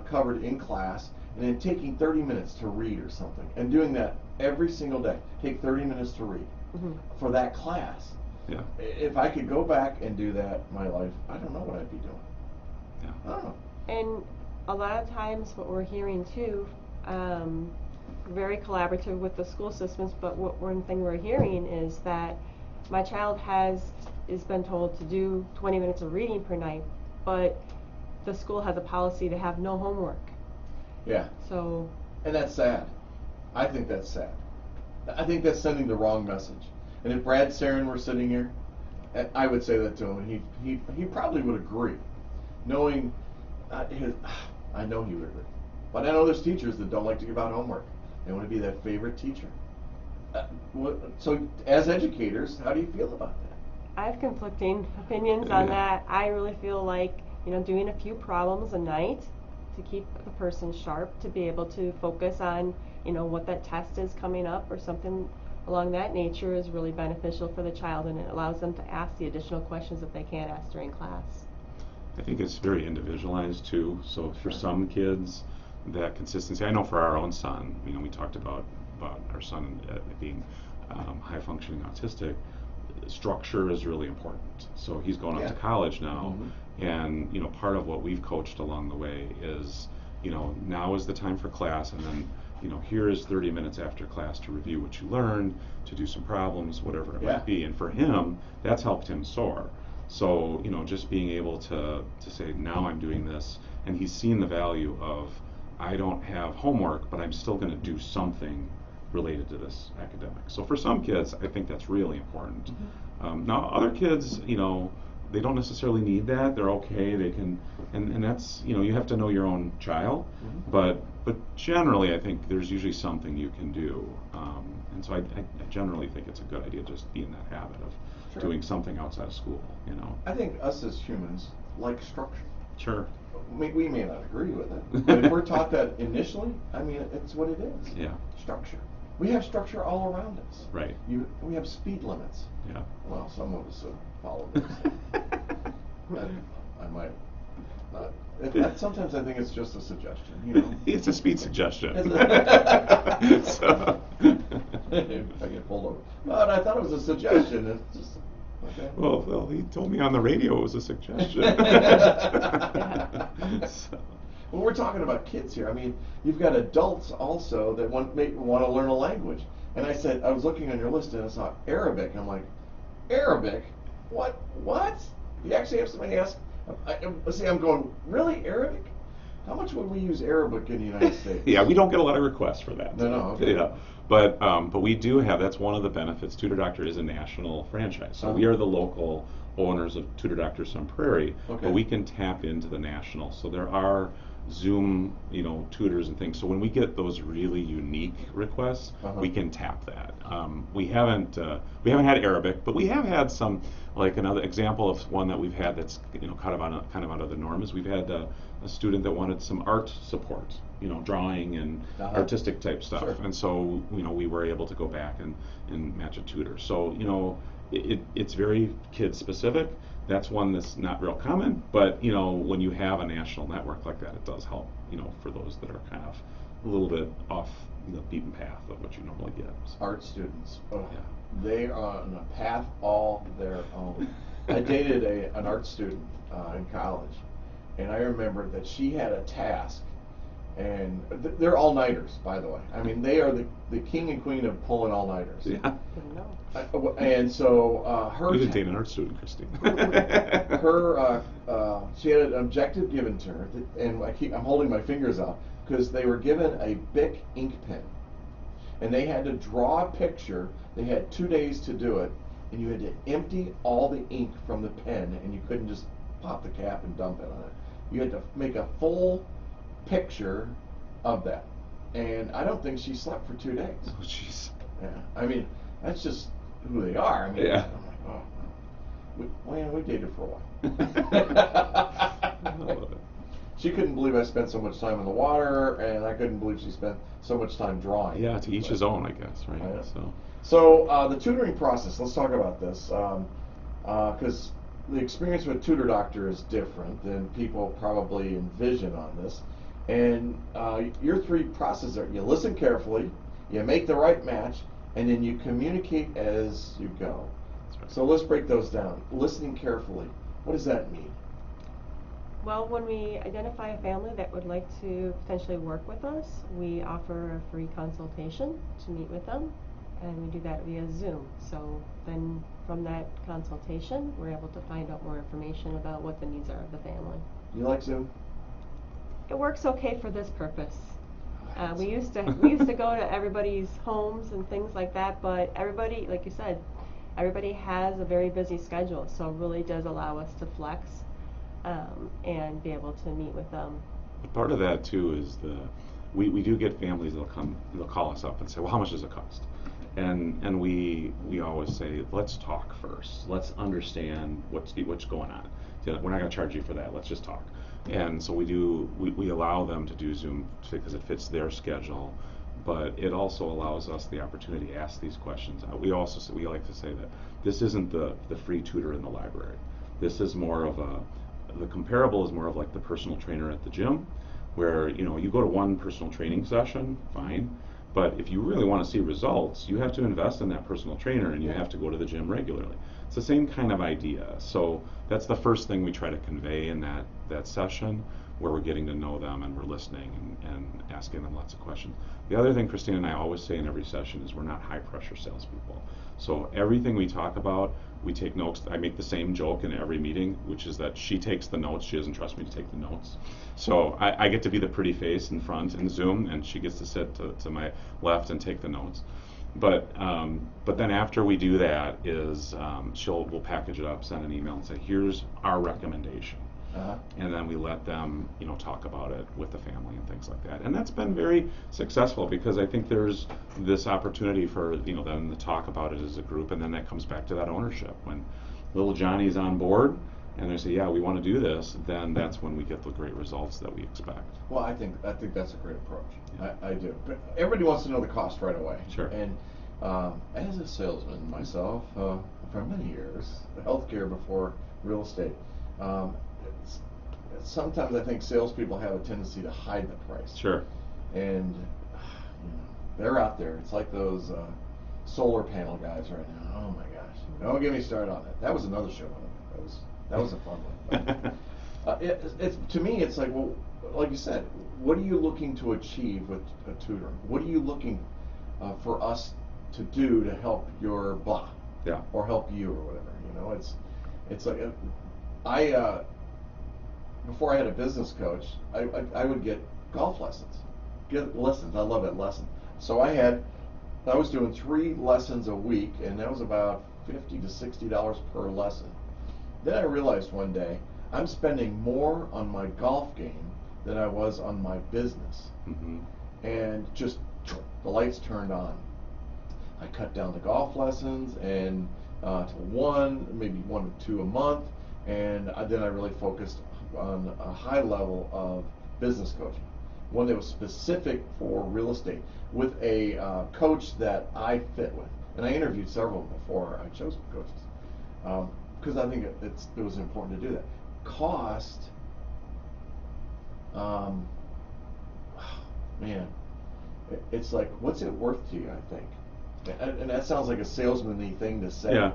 covered in class, and then taking 30 minutes to read or something, and doing that every single day. Take 30 minutes to read for that class. Yeah. If I could go back and do that in my life, I don't know what I'd be doing. Yeah. I don't know. And a lot of times what we're hearing too, very collaborative with the school systems, but one thing we're hearing is that my child has been told to do 20 minutes of reading per night, but the school has a policy to have no homework. Yeah. So. And that's sad. I think that's sad. I think that's sending the wrong message. And if Brad Sarin were sitting here, I would say that to him, and he probably would agree, knowing I know he would agree. But I know there's teachers that don't like to give out homework. They want to be that favorite teacher. So as educators, how do you feel about that? I have conflicting opinions on that. I really feel like, you know, doing a few problems a night to keep the person sharp, to be able to focus on, you know, what that test is coming up or something along that nature is really beneficial for the child, and it allows them to ask the additional questions that they can't ask during class. I think it's very individualized too. So for some kids, that consistency. I know for our own son, you know, we talked about our son being high functioning autistic. Structure is really important. So he's going up to college now, and you know, part of what we've coached along the way is, you know, now is the time for class, and then, you know, here is 30 minutes after class to review what you learned, to do some problems, whatever it might be. And for him, that's helped him soar. So, you know, just being able to say, now I'm doing this, and he's seen the value of, I don't have homework, but I'm still going to do something related to this academic. So for some kids, I think that's really important. Now, other kids, you know, they don't necessarily need that. They're okay. They can, and that's, you have to know your own child, but generally I think there's usually something you can do, and so I generally think it's a good idea to just be in that habit of doing something outside of school. I think us as humans like structure. Sure. We may not agree with it, but if we're taught that initially, I mean, it's what it is. Yeah. Structure. We have structure all around us. Right. We have speed limits. Yeah. Well, some of us follow those. I might not. Sometimes I think it's just a suggestion. It's a speed suggestion. So. If I get pulled over. But I thought it was a suggestion. It's just. Okay. Well, he told me on the radio it was a suggestion. So. Well, we're talking about kids here. I mean, you've got adults also that want to learn a language. And I was looking on your list and I saw Arabic. I'm like, Arabic? What? You actually have somebody ask? I'm going, really, Arabic? How much would we use Arabic in the United States? Yeah, we don't get a lot of requests for that. No, okay. Yeah. But we do have, that's one of the benefits. Tutordoctor is a national franchise. So we are the local owners of Tutordoctor Sun Prairie, but we can tap into the national. So there are Zoom, tutors and things. So when we get those really unique requests, we can tap that. We haven't had Arabic, but we have had some. Like another example of one that we've had that's kind of out of the norm is we've had a student that wanted some art support, drawing and artistic type stuff, and so we were able to go back and match a tutor. So it's very kid specific. That's one that's not real common, but when you have a national network like that, it does help. For those that are kind of a little bit off the beaten path of what you normally get. So. Art students. Yeah. They are on a path all their own. I dated an art student in college, and I remember that she had a task, and they're all-nighters, by the way. I mean, they are the king and queen of pulling all-nighters. Yeah. And so her. You did date an art student, Christine. She had an objective given to her, and I'm holding my fingers out because they were given a Bic ink pen, and they had to draw a picture. They had 2 days to do it, and you had to empty all the ink from the pen, and you couldn't just pop the cap and dump it on it. You had to make a full picture of that, and I don't think she slept for 2 days. Oh, jeez. Yeah, I mean, that's just who they are. I mean, yeah. I'm like, oh, we dated for a while. She couldn't believe I spent so much time in the water, and I couldn't believe she spent so much time drawing. Yeah, to each his own, I guess, right? So the tutoring process, let's talk about this, because the experience with Tutordoctor is different than people probably envision on this. And your three processes are: you listen carefully, you make the right match, and then you communicate as you go. That's right. So let's break those down. Listening carefully, what does that mean? Well, when we identify a family that would like to potentially work with us, we offer a free consultation to meet with them, and we do that via Zoom. So then from that consultation, we're able to find out more information about what the needs are of the family. You like Zoom? It works okay for this purpose. We used to go to everybody's homes and things like that, but everybody, like you said, everybody has a very busy schedule, so it really does allow us to flex and be able to meet with them. Part of that too is we do get families they'll call us up and say, well, how much does it cost? And we always say, let's talk first. Let's understand what's going on. We're not going to charge you for that. Let's just talk. And so we allow them to do Zoom because it fits their schedule, but it also allows us the opportunity to ask these questions. We like to say that this isn't the free tutor in the library. This is more of the comparable is more of like the personal trainer at the gym, where you go to one personal training session, fine, but if you really want to see results, you have to invest in that personal trainer, and you have to go to the gym regularly. It's the same kind of idea. So that's the first thing we try to convey in that session, where we're getting to know them and we're listening and asking them lots of questions. The other thing Christine and I always say in every session is we're not high pressure salespeople. So everything we talk about, we take notes. I make the same joke in every meeting, which is that she takes the notes. She doesn't trust me to take the notes. So I get to be the pretty face in front in Zoom, and she gets to sit to my left and take the notes. But then after we do that is we'll package it up, send an email, and say, here's our recommendation. And then we let them, talk about it with the family and things like that. And that's been very successful because I think there's this opportunity for, them to talk about it as a group, and then that comes back to that ownership. When little Johnny's on board and they say, yeah, we want to do this, then that's when we get the great results that we expect. Well, I think that's a great approach. Yeah. I do. But everybody wants to know the cost right away. Sure. And as a salesman myself, for many years, healthcare before real estate, sometimes I think salespeople have a tendency to hide the price. Sure. And they're out there. It's like those solar panel guys right now. Oh my gosh! Don't get me started on that. That was another show. That was a fun one. It's to me, it's like, well, like you said, what are you looking to achieve with tutoring? What are you looking for us to do to help your blah? Yeah. Or help you or whatever. It's like before I had a business coach, I would get golf lessons. Get lessons. I love that lesson. So I was doing 3 lessons a week, and that was about $50 to $60 per lesson. Then I realized one day I'm spending more on my golf game than I was on my business. Mm-hmm. And just the lights turned on. I cut down the golf lessons and to 1, maybe 1 to 2 a month, and then I really focused on a high level of business coaching, one that was specific for real estate, with a coach that I fit with. And I interviewed several before I chose coaches, because I think it was important to do that. Cost, man, it's like, what's it worth to you, I think. And that sounds like a salesman-y thing to say. Yeah.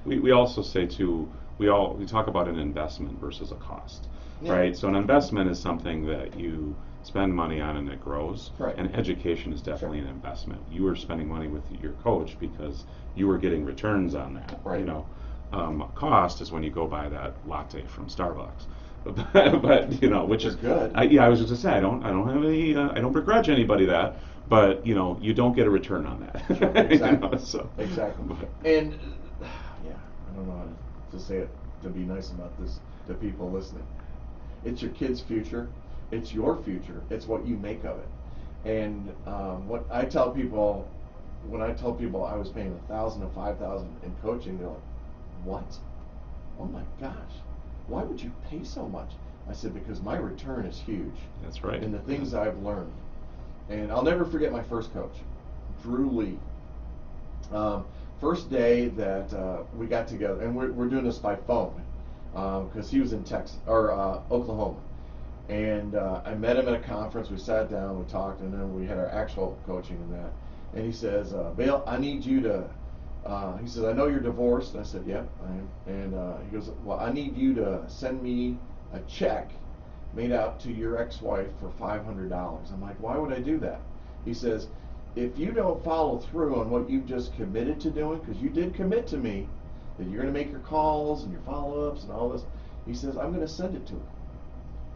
We also say too, we talk about an investment versus a cost, right? So an investment is something that you spend money on and it grows. Right. And education is definitely an investment. You were spending money with your coach because you were getting returns on that. Right. Cost is when you go buy that latte from Starbucks. but which is good. I was just to say I don't have any I don't begrudge anybody that, but you don't get a return on that. Sure, exactly. Exactly. And I don't know how to say it to be nice about this to people listening. It's your kid's future. It's your future. It's what you make of it. And what I tell people, when I tell people I was paying $1,000 to $5,000 in coaching, they're like, "What? Oh my gosh! Why would you pay so much?" I said, "Because my return is huge." That's right. And the things I've learned. And I'll never forget my first coach, Drew Lee. First day that we got together, and we're doing this by phone, because he was in Texas or Oklahoma. And I met him at a conference. We sat down, we talked, and then we had our actual coaching and that. And he says, "Bill, I need you to." He says, "I know you're divorced." And I said, "Yep, I am." And he goes, "Well, I need you to send me a check made out to your ex-wife for $500. I'm like, "Why would I do that?" He says, "If you don't follow through on what you've just committed to doing, because you did commit to me that you're going to make your calls and your follow-ups and all this," he says, "I'm going to send it to her.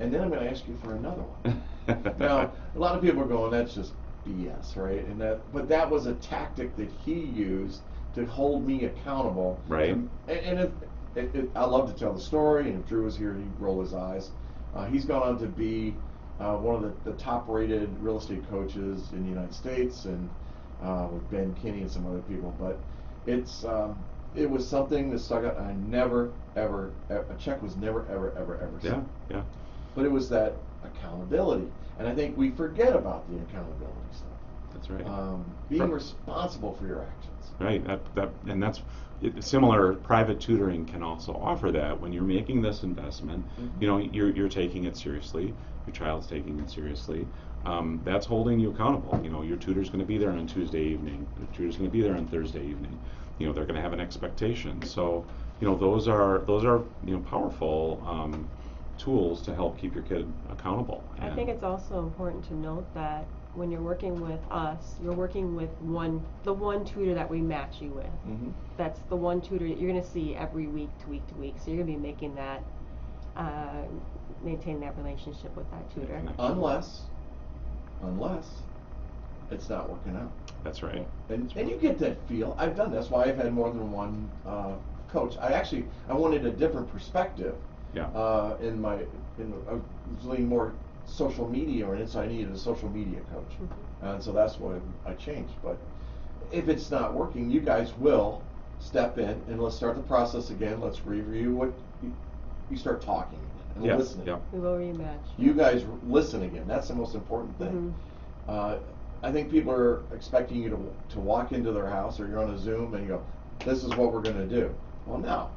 And then I'm going to ask you for another one." Now, a lot of people are going, "That's just BS, right?" But that was a tactic that he used to hold me accountable. Right. And I love to tell the story, and if Drew was here, he'd roll his eyes. He's gone on to be one of the top-rated real estate coaches in the United States, and with Ben Kinney and some other people. But it was something that stuck out. And I never, ever, a check was never, ever, ever, ever sent. Yeah. But it was that accountability, and I think we forget about the accountability stuff. That's right. Being responsible for your actions. Right. And that's similar. Private tutoring can also offer that. When you're making this investment, Mm-hmm. you're taking it seriously. Your child's taking it seriously. That's holding you accountable. Your tutor's going to be there on Tuesday evening. Your tutor's going to be there on Thursday evening. They're going to have an expectation. So those are powerful tools to help keep your kid accountable. I think it's also important to note that when you're working with us, you're working with the one tutor that we match you with. Mm-hmm. That's the one tutor that you're going to see every week to week to week. So you're going to be making that, maintain that relationship with that tutor. Unless it's not working out. That's right. And you get that feel. I've done this. That's why I've had more than one coach. I wanted a different perspective. Yeah. I was leaning more social media oriented, so I needed a social media coach. And so that's why I changed. But if it's not working, you guys will step in and let's start the process again. Let's review what you start talking and Yeah. listening. Yeah. We will rematch. You guys listen again. That's the most important thing. I think people are expecting you to walk into their house, or you're on a Zoom and you go, this is what we're going to do. Well, no.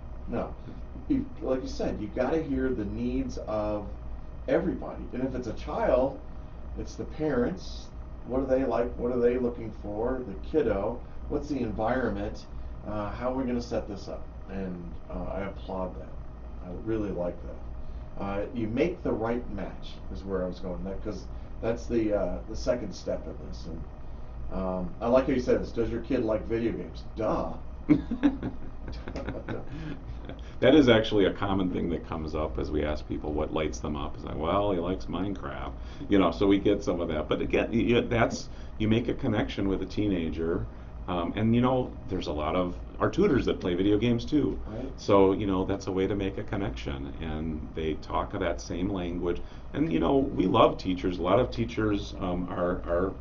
Like you said, you got to hear the needs of everybody. And if it's a child, it's the parents. What do they like? What are they looking for? The kiddo. What's the environment? How are we going to set this up? And I applaud that. I really like that. You make the right match is where I was going. Because that's the second step of this. And I like how you said this. Does your kid like video games? Duh. That is actually a common thing that comes up as we ask people what lights them up. It's like, well, he likes Minecraft, so we get some of that. But again, you make a connection with a teenager, and there's a lot of our tutors that play video games too. Right. So that's a way to make a connection, and they talk that same language. And we love teachers. A lot of teachers are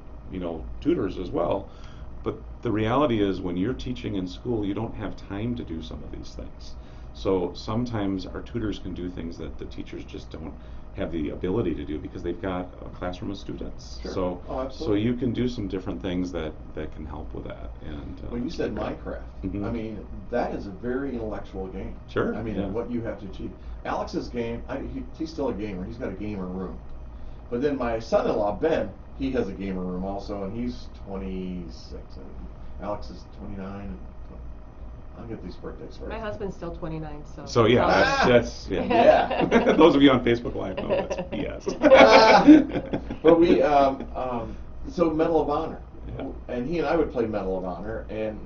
tutors as well. But the reality is, when you're teaching in school, you don't have time to do some of these things. So sometimes our tutors can do things that the teachers just don't have the ability to do because they've got a classroom of students. Sure. So Absolutely. you can do some different things that can help with that. And Well, you said Minecraft. Mhm. I mean, that is a very intellectual game. Sure, I mean, yeah. what you have to achieve. Alex's game, he's still a gamer. He's got a gamer room. But then my son-in-law, Ben, he has a gamer room also, and he's 26. And Alex is 29. I'll get these birthdays right. My husband's still 29, so. So yeah, that's Yeah. Those of you on Facebook Live know that's BS. But we, so Medal of Honor, Yeah. and he and I would play Medal of Honor, and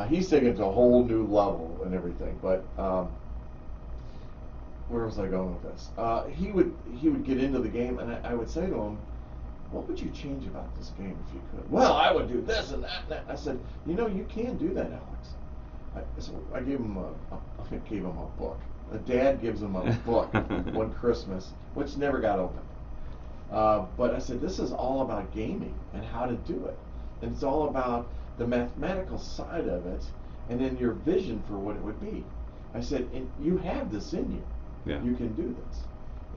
he's taken it to a whole new level and everything. But where was I going with this? He would get into the game, and I would say to him, "What would you change about this game if you could?" "Well, I would do this and that." And that. I said, "You can do that, Alex." So I gave him a book. A dad gives him a book one Christmas, which never got opened. But I said, this is all about gaming and how to do it. And it's all about the mathematical side of it and then your vision for what it would be. I said, and you have this in you. Yeah. You can do this.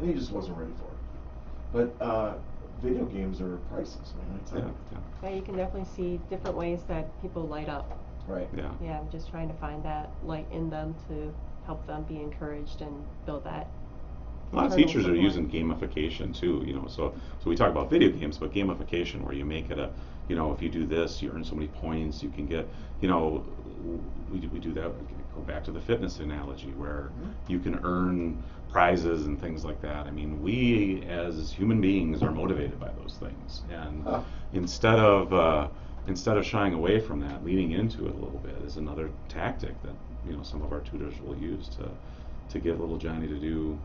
And he just wasn't ready for it. But video games are priceless, man. I tell you. Yeah, you can definitely see different ways that people light up. Right. Yeah. Yeah, I'm just trying to find that light in them to help them be encouraged and build that. A lot of internal teachers are support. using gamification too, so we talk about video games, but gamification where you make it if you do this, you earn so many points, you can get, we do that. Go back to the fitness analogy where you can earn prizes and things like that. I mean, we as human beings are motivated by those things, and instead of shying away from that, leaning into it a little bit is another tactic that some of our tutors will use to get little Johnny to do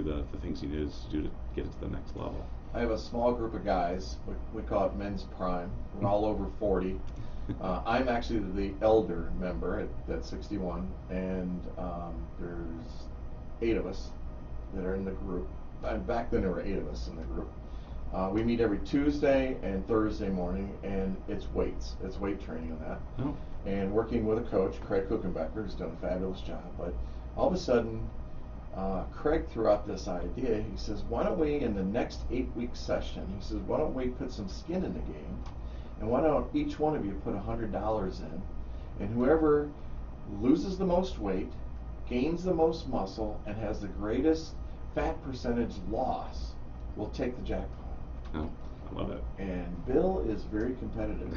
the things he needs to do to get it to the next level. I have a small group of guys. We call it men's prime. We're all over 40. I'm actually the elder member at 61, and there's 8 of us that are in the group. Back then there were 8 of us in the group. We meet every Tuesday and Thursday morning, and it's weights. It's weight training on that. Oh. And working with a coach, Craig Kuchenbecker, who's done a fabulous job. But all of a sudden, Craig threw out this idea. He says, why don't we, in the next 8-week session, he says, why don't we put some skin in the game, and why don't each one of you put $100 in, and whoever loses the most weight, gains the most muscle, and has the greatest fat percentage loss will take the jackpot. Oh, I love it. And Bill is very competitive.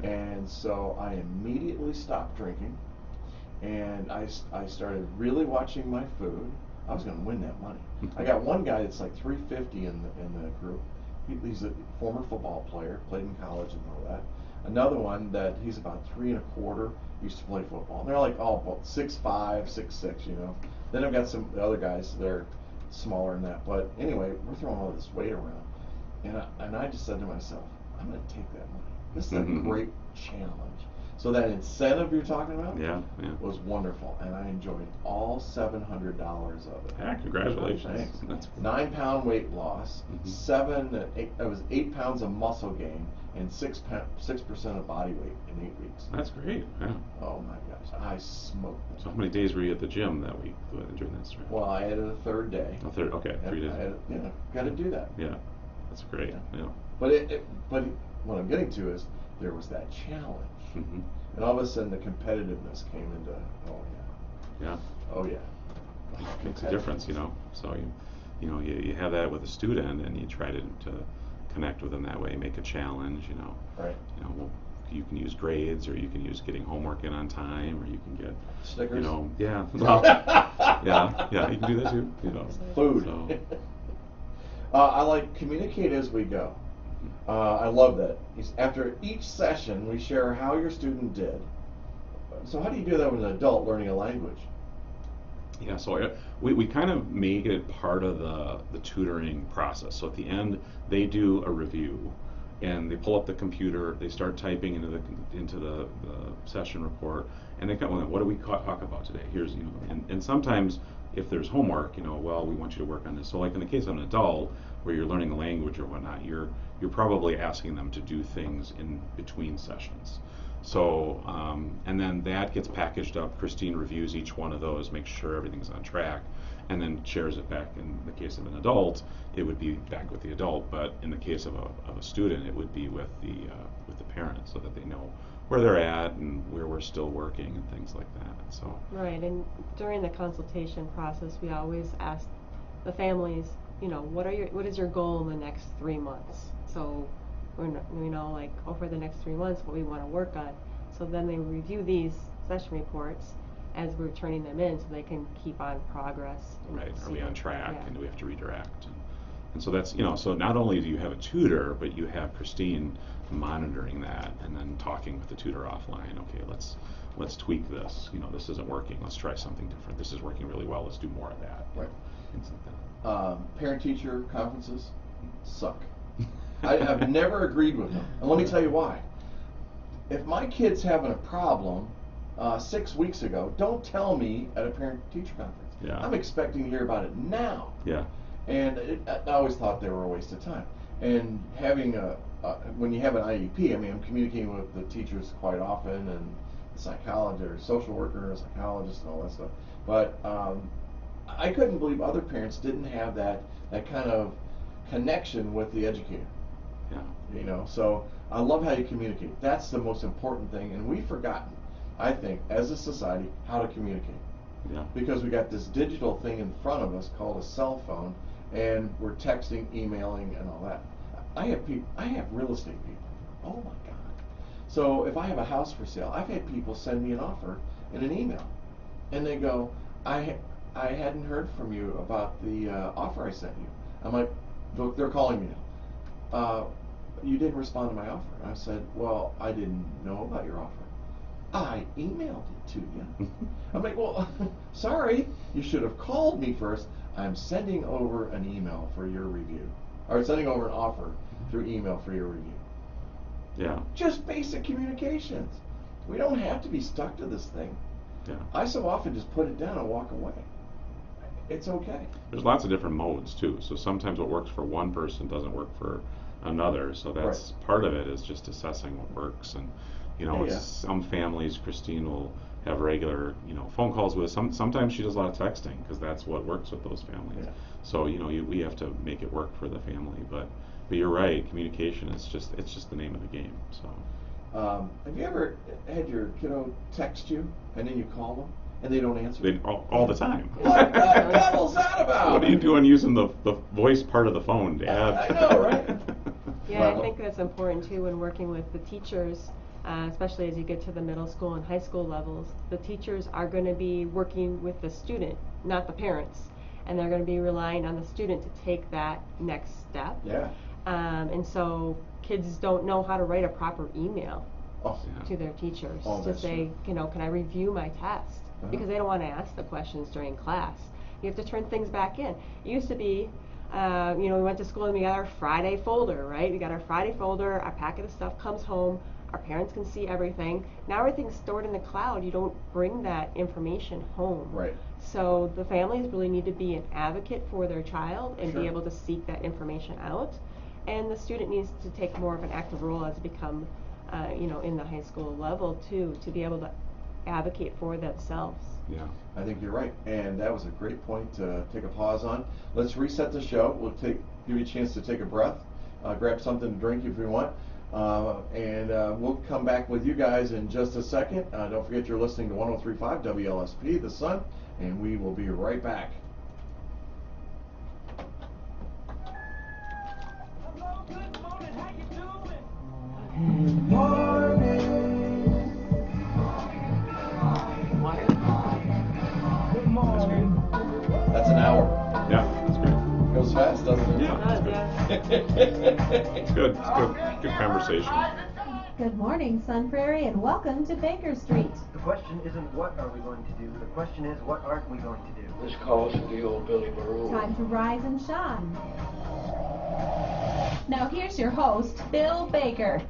And so I immediately stopped drinking, and I started really watching my food. I was going to win that money. I got one guy that's like 350 in the group. He's a former football player, played in college and all that. Another one that he's about 3 1/4, used to play football. And they're like all 6'5", 6'6", Then I've got some other guys that are smaller than that. But anyway, we're throwing all this weight around. And I just said to myself, I'm going to take that money. This is a Mhm. great challenge. So that incentive you're talking about Yeah, yeah. was wonderful, and I enjoyed all $700 of it. Yeah, congratulations. Thanks. That's 9-pound weight loss, Mhm. it was 8 pounds of muscle gain, and 6% of body weight in 8 weeks. That's great. Yeah. Oh my gosh, I smoked them. So how many days were you at the gym that week during that stretch? Well, I added a third day. A third. Okay, Yeah, 3 days. got to do that. Yeah, that's great. Yeah. But what I'm getting to is there was that challenge, Hmm. and all of a sudden the competitiveness came into. Yeah. Oh yeah. It makes a difference, you know. So you have that with a student, and you try to connect with them that way, make a challenge, you know. Right. You know, well, you can use grades, or you can use getting homework in on time, or you can get Stickers. You know, yeah. Well, yeah, you can do that too. You know. Food. So, I like communicate as we go. I love that. After each session, we share how your student did. So how do you do that with an adult learning a language? yeah, so we kind of make it part of the tutoring process. So at the end, they do a review, and they pull up the computer, they start typing into the session report, and they come, well, what do we talk about today? Here's, you know, and sometimes if there's homework, you know, well, we want you to work on this. So like in the case of an adult, where you're learning a language or whatnot, you're probably asking them to do things in between sessions. So, and then that gets packaged up. Christine reviews each one of those, makes sure everything's on track, and then shares it back. In the case of an adult, it would be back with the adult, but in the case of a student, it would be with the parents, so that they know where they're at and where we're still working and things like that. So. Right, and during the consultation process, we always ask the families, you know, what is your goal in the next 3 months? So we know, like, over the next 3 months, what we want to work on. So then they review these session reports as we're turning them in, so they can keep on progress. And Right, are see we on what- track, yeah. and do we have to redirect? And so that's, you know, so not only do you have a tutor, but you have Christine monitoring that, and then talking with the tutor offline. Okay, let's tweak this. You know, this isn't working. Let's try something different. This is working really well. Let's do more of that. Right. Things like that. Parent-teacher conferences suck. I've never agreed with them, and let me tell you why. If my kid's having a problem 6 weeks ago, don't tell me at a parent-teacher conference. Yeah. I'm expecting to hear about it now. Yeah. And I always thought they were a waste of time. And having when you have an IEP, I mean, I'm communicating with the teachers quite often, and the psychologist, or social worker, psychologist, and all that stuff. But I couldn't believe other parents didn't have that kind of connection with the educator. Yeah. You know, so I love how you communicate. That's the most important thing, and we've forgotten, I think, as a society, how to communicate. Yeah. Because we got this digital thing in front of us called a cell phone, and we're texting, emailing, and all that. I have real estate people. Oh my God. So if I have a house for sale, I've had people send me an offer in an email, and they go, I hadn't heard from you about the offer I sent you. I'm like, they're calling me now. You didn't respond to my offer. I said, well, I didn't know about your offer. I emailed it to you. I'm like, well, sorry, you should have called me first. I'm sending over an email for your review, or sending over an offer through email for your review. Yeah. Just basic communications. We don't have to be stuck to this thing. Yeah. I so often just put it down and walk away. It's okay. There's lots of different modes too. So sometimes what works for one person doesn't work for another. So that's part of it, is just assessing what works. And you know, Yeah. some families, Christine will have regular, you know, phone calls with. Sometimes she does a lot of texting, because that's what works with those families. Yeah. So you know, we have to make it work for the family. But you're right. Communication is just the name of the game. So. Have you ever had your kiddo text you and then you call them and they don't answer? They all the time. What the devil's that about? What are you doing using the voice part of the phone, Dad? I know, right? Yeah, I Well- think that's important too when working with the teachers, especially as you get to the middle school and high school levels. The teachers are going to be working with the student, not the parents, and they're going to be relying on the student to take that next step. Yeah. And so kids don't know how to write a proper email Oh, Yeah. to their teachers Oh, to that's say, true. you know, can I review my test? Because they don't want to ask the questions during class. You have to turn things back in. It used to be, You know, we went to school and we got our Friday folder, right? We got our Friday folder, our packet of stuff comes home, our parents can see everything. Now everything's stored in the cloud. You don't bring that information home. Right. So the families really need to be an advocate for their child and Sure. be able to seek that information out. And the student needs to take more of an active role as become, you know, in the high school level too, to be able to advocate for themselves. Yeah. I think you're right, and that was a great point to take a pause on. Let's reset the show. We'll give you a chance to take a breath, grab something to drink if you want, and we'll come back with you guys in just a second. Don't forget you're listening to 103.5 WLSP, The Sun, and we will be right back. Hello, good morning, how you doing? Good morning. Good morning. That's an hour. Yeah, that's great. Goes fast, doesn't it? Yeah, It that's does, great. yeah. It's good. It's good. Good conversation. Good morning, Sun Prairie, and welcome to Baker Street. The question isn't what are we going to do, the question is what aren't we going to do. This calls for the old Billy Baroo. Time to rise and shine. Now here's your host, Bill Baker.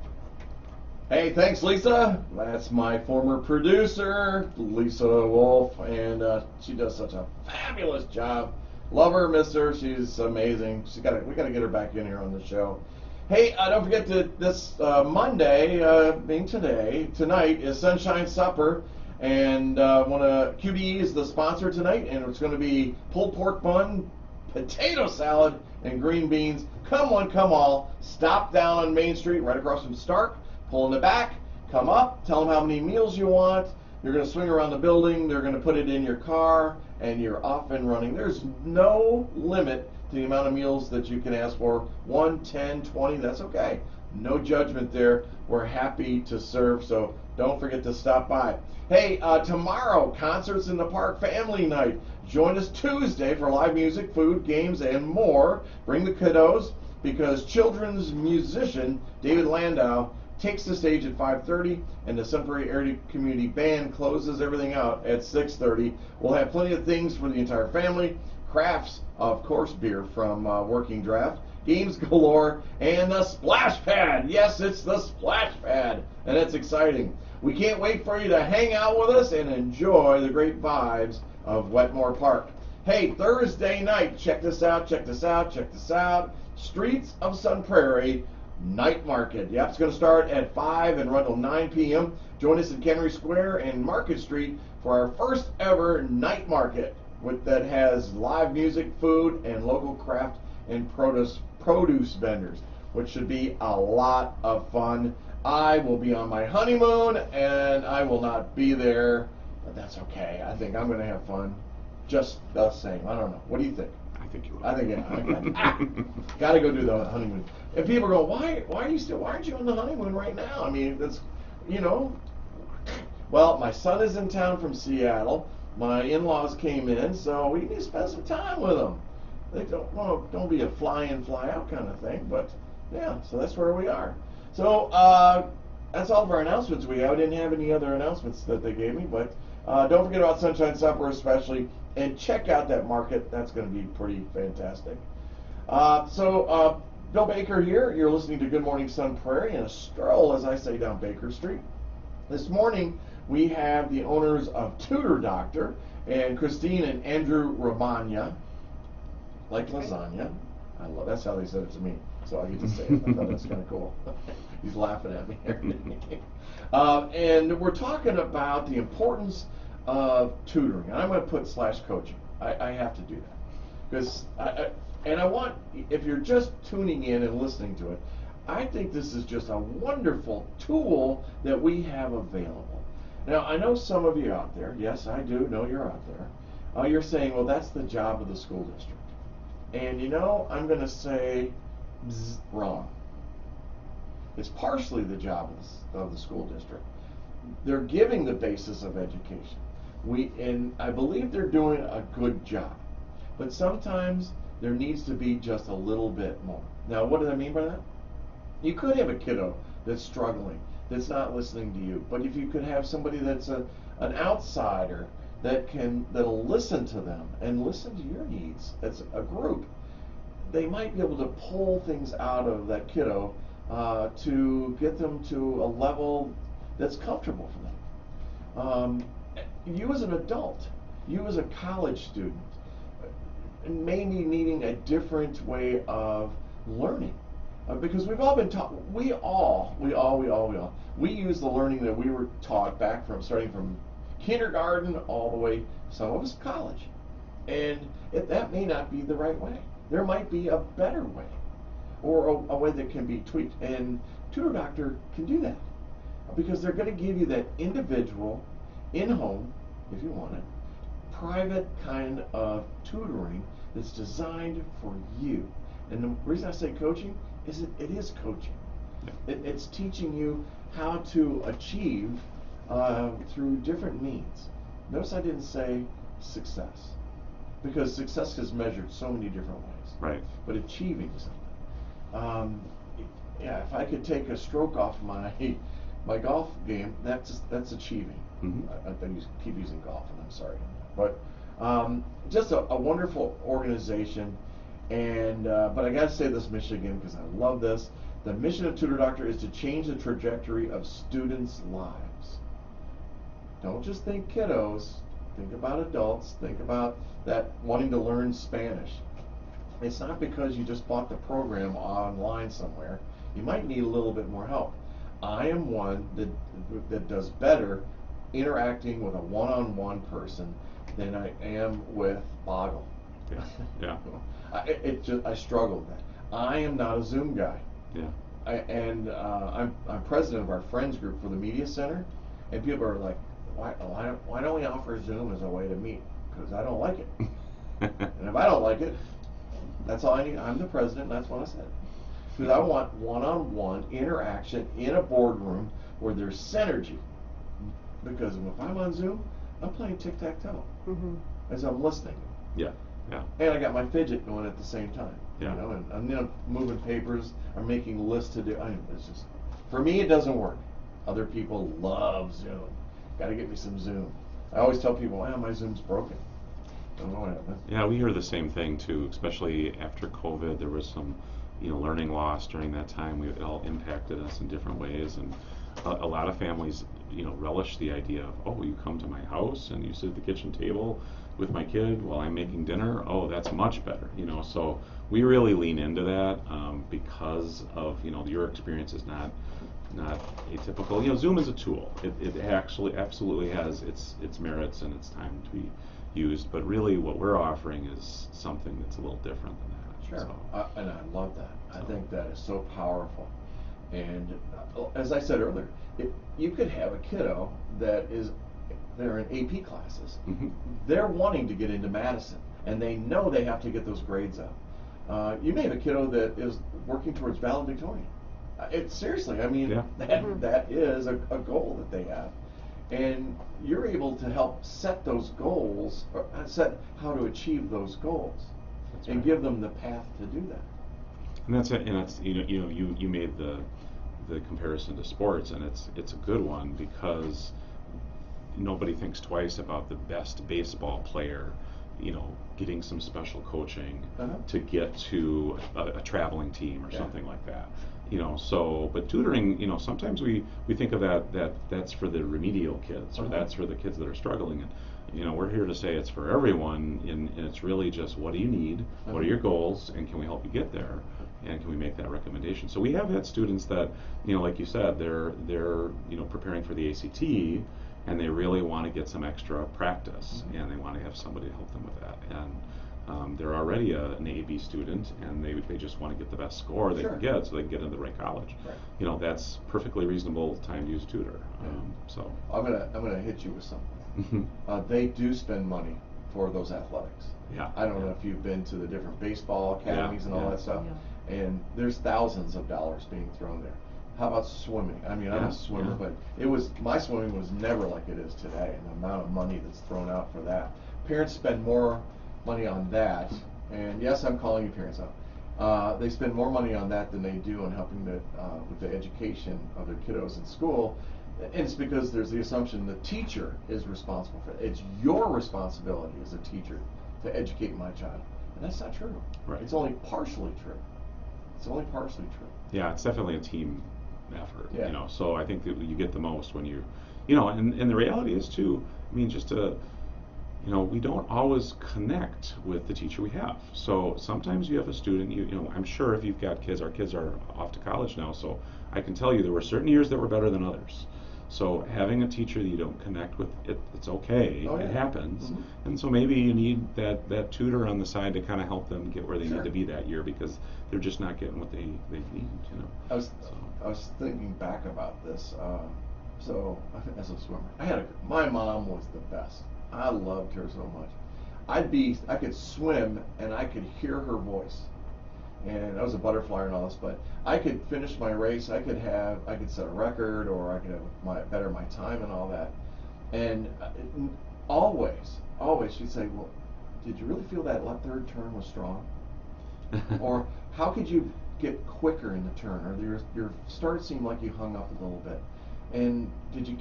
Hey, thanks, Lisa. That's my former producer, Lisa Wolf, and she does such a fabulous job. Love her, miss her. She's amazing. We gotta get her back in here on the show. Hey, don't forget that this Monday, being tonight is Sunshine Supper, and QBE is the sponsor tonight, and it's going to be pulled pork bun, potato salad, and green beans. Come one, come all. Stop down on Main Street, right across from Stark. Pull in the back, come up, tell them how many meals you want. You're going to swing around the building, they're going to put it in your car, and you're off and running. There's no limit to the amount of meals that you can ask for. 1, 10, 20, that's okay. No judgment there. We're happy to serve, so don't forget to stop by. Hey, tomorrow, Concerts in the Park Family Night. Join us Tuesday for live music, food, games, and more. Bring the kiddos, because children's musician David Landau takes the stage at 5:30, and the Sun Prairie Area Community Band closes everything out at 6:30. We'll have plenty of things for the entire family. Crafts, of course, beer from Working Draft, games galore, and the splash pad. Yes, it's the splash pad, and it's exciting. We can't wait for you to hang out with us and enjoy the great vibes of Wetmore Park. Hey, Thursday night, check this out, check this out, check this out. Streets of Sun Prairie Night Market. Yep, it's going to start at 5 and run till 9 p.m. Join us in Kennery Square and Market Street for our first ever night market that has live music, food, and local craft and produce vendors, which should be a lot of fun. I will be on my honeymoon, and I will not be there, but that's okay. I think I'm going to have fun just the same. I don't know. What do you think? I think you will. I think, yeah, got to go do the honeymoon. And people go, why aren't you on the honeymoon right now? I mean, that's, you know, well, my son is in town from Seattle. My in-laws came in, so we need to spend some time with them. They don't be a fly in, fly out kind of thing, but yeah, so that's where we are. So that's all of our announcements we have. I didn't have any other announcements that they gave me, but don't forget about Sunshine Supper especially, and check out that market. That's going to be pretty fantastic. Bill Baker here. You're listening to Good Morning Sun Prairie and a stroll, as I say, down Baker Street. This morning we have the owners of Tutordoctor, and Christine and Andrew Romagna, like lasagna. I love that's how they said it to me, so I get to say it. I thought that's kind of cool. He's laughing at me here. And we're talking about the importance of tutoring. And I'm going to put /coaching. I have to do that. Because I want, if you're just tuning in and listening to it, I think this is just a wonderful tool that we have available. Now, I know some of you out there, yes, I do know you're out there, you're saying, well, that's the job of the school district. And you know, I'm going to say, wrong. It's partially the job of the school district. They're giving the basis of education. And I believe they're doing a good job. But sometimes there needs to be just a little bit more. Now, what do I mean by that? You could have a kiddo that's struggling, that's not listening to you. But if you could have somebody that's an outsider that'll listen to them and listen to your needs as a group, they might be able to pull things out of that kiddo to get them to a level that's comfortable for them. You as an adult, you as a college student, may be needing a different way of learning. Because we've all been taught, we use the learning that we were taught back from, starting from kindergarten all the way, some of us college. And that may not be the right way. There might be a better way, or a way that can be tweaked. And Tutordoctor can do that, because they're going to give you that individual, in-home, if you want it, private kind of tutoring that's designed for you. And the reason I say coaching is it is coaching. It's teaching you how to achieve through different means. Notice I didn't say success, because success is measured so many different ways. Right. But achieving something. Yeah, if I could take a stroke off my golf game, that's achieving. I keep using golf, and I'm sorry. But just a wonderful organization. And but I got to say this mission again, because I love this. The mission of Tutordoctor is to change the trajectory of students' lives. Don't just think kiddos. Think about adults. Think about that wanting to learn Spanish. It's not because you just bought the program online somewhere. You might need a little bit more help. I am one that does better interacting with a one-on-one person than I am with Boggle. Yeah. I struggle with that. I am not a Zoom guy. Yeah. I'm president of our friends group for the media center, and people are like, why don't we offer Zoom as a way to meet? Because I don't like it. And if I don't like it, that's all I need. I'm the president, and that's what I said. Because I want one-on-one interaction in a boardroom where there's synergy. Because if I'm on Zoom, I'm playing tic-tac-toe as I'm listening. Yeah. Yeah. And I got my fidget going at the same time. Yeah. You know, and I'm moving papers, I'm making lists to do. It's just, for me, it doesn't work. Other people love Zoom. Got to get me some Zoom. I always tell people, my Zoom's broken. Don't know what happened. Yeah, we hear the same thing too, especially after COVID. There was some, learning loss during that time. It all impacted us in different ways, and a lot of families, relish the idea of, oh, you come to my house and you sit at the kitchen table with my kid while I'm making dinner. Oh, that's much better. So we really lean into that because of your experience is not atypical. Zoom is a tool. It actually absolutely has its merits and its time to be used, but really what we're offering is something that's a little different than that. Sure. So, and I love that. I think that is so powerful. And as I said earlier, you could have a kiddo they're in AP classes. They're wanting to get into Madison, and they know they have to get those grades up. You may have a kiddo that is working towards valedictorian. Seriously, that is a goal that they have. And you're able to help set those goals, or set how to achieve those goals, and give them the path to do that. And that's it. And it's you made the comparison to sports, and it's a good one, because nobody thinks twice about the best baseball player, getting some special coaching to get to a traveling team or something like that. But tutoring, sometimes we think of that's for the remedial kids, or that's for the kids that are struggling. And we're here to say it's for everyone, and it's really just, what do you need, what are your goals, and can we help you get there, and can we make that recommendation? So we have had students that, like you said, they're preparing for the ACT, and they really want to get some extra practice, and they want to have somebody to help them with that. And they're already an AB student, and they just want to get the best score they can get, so they can get into the right college. Right. That's perfectly reasonable time to use a tutor. So I'm gonna hit you with something. They do spend money for those athletics. Yeah. I don't know if you've been to the different baseball academies and all that stuff, and there's thousands of dollars being thrown there. How about swimming? I'm a swimmer, but my swimming was never like it is today, and the amount of money that's thrown out for that. Parents spend more money on that, and yes, I'm calling you parents out. They spend more money on that than they do on helping with the education of their kiddos in school. And it's because there's the assumption the teacher is responsible for it. It's your responsibility as a teacher to educate my child. And that's not true. Right. It's only partially true. It's only partially true. Yeah, it's definitely a team effort. Yeah. You know, so I think that you get the most when you know, and the reality is too. I mean, just to, you know, we don't always connect with the teacher we have. So sometimes you have a student, you know, I'm sure if you've got kids, our kids are off to college now, so I can tell you there were certain years that were better than others. So having a teacher that you don't connect with, it's okay, Oh, yeah. it happens. Mhm. And so maybe you need that tutor on the side to kind of help them get where they Sure. need to be that year because they're just not getting what they need, you know. I was thinking back about this. So as a swimmer, my mom was the best. I loved her so much. I could swim and I could hear her voice. And I was a butterfly and all this, but I could finish my race. I could set a record, or I could have better my time and all that. And always she'd say, "Well, did you really feel that third turn was strong?" Or how could you get quicker in the turn? Or your start seemed like you hung up a little bit. And did you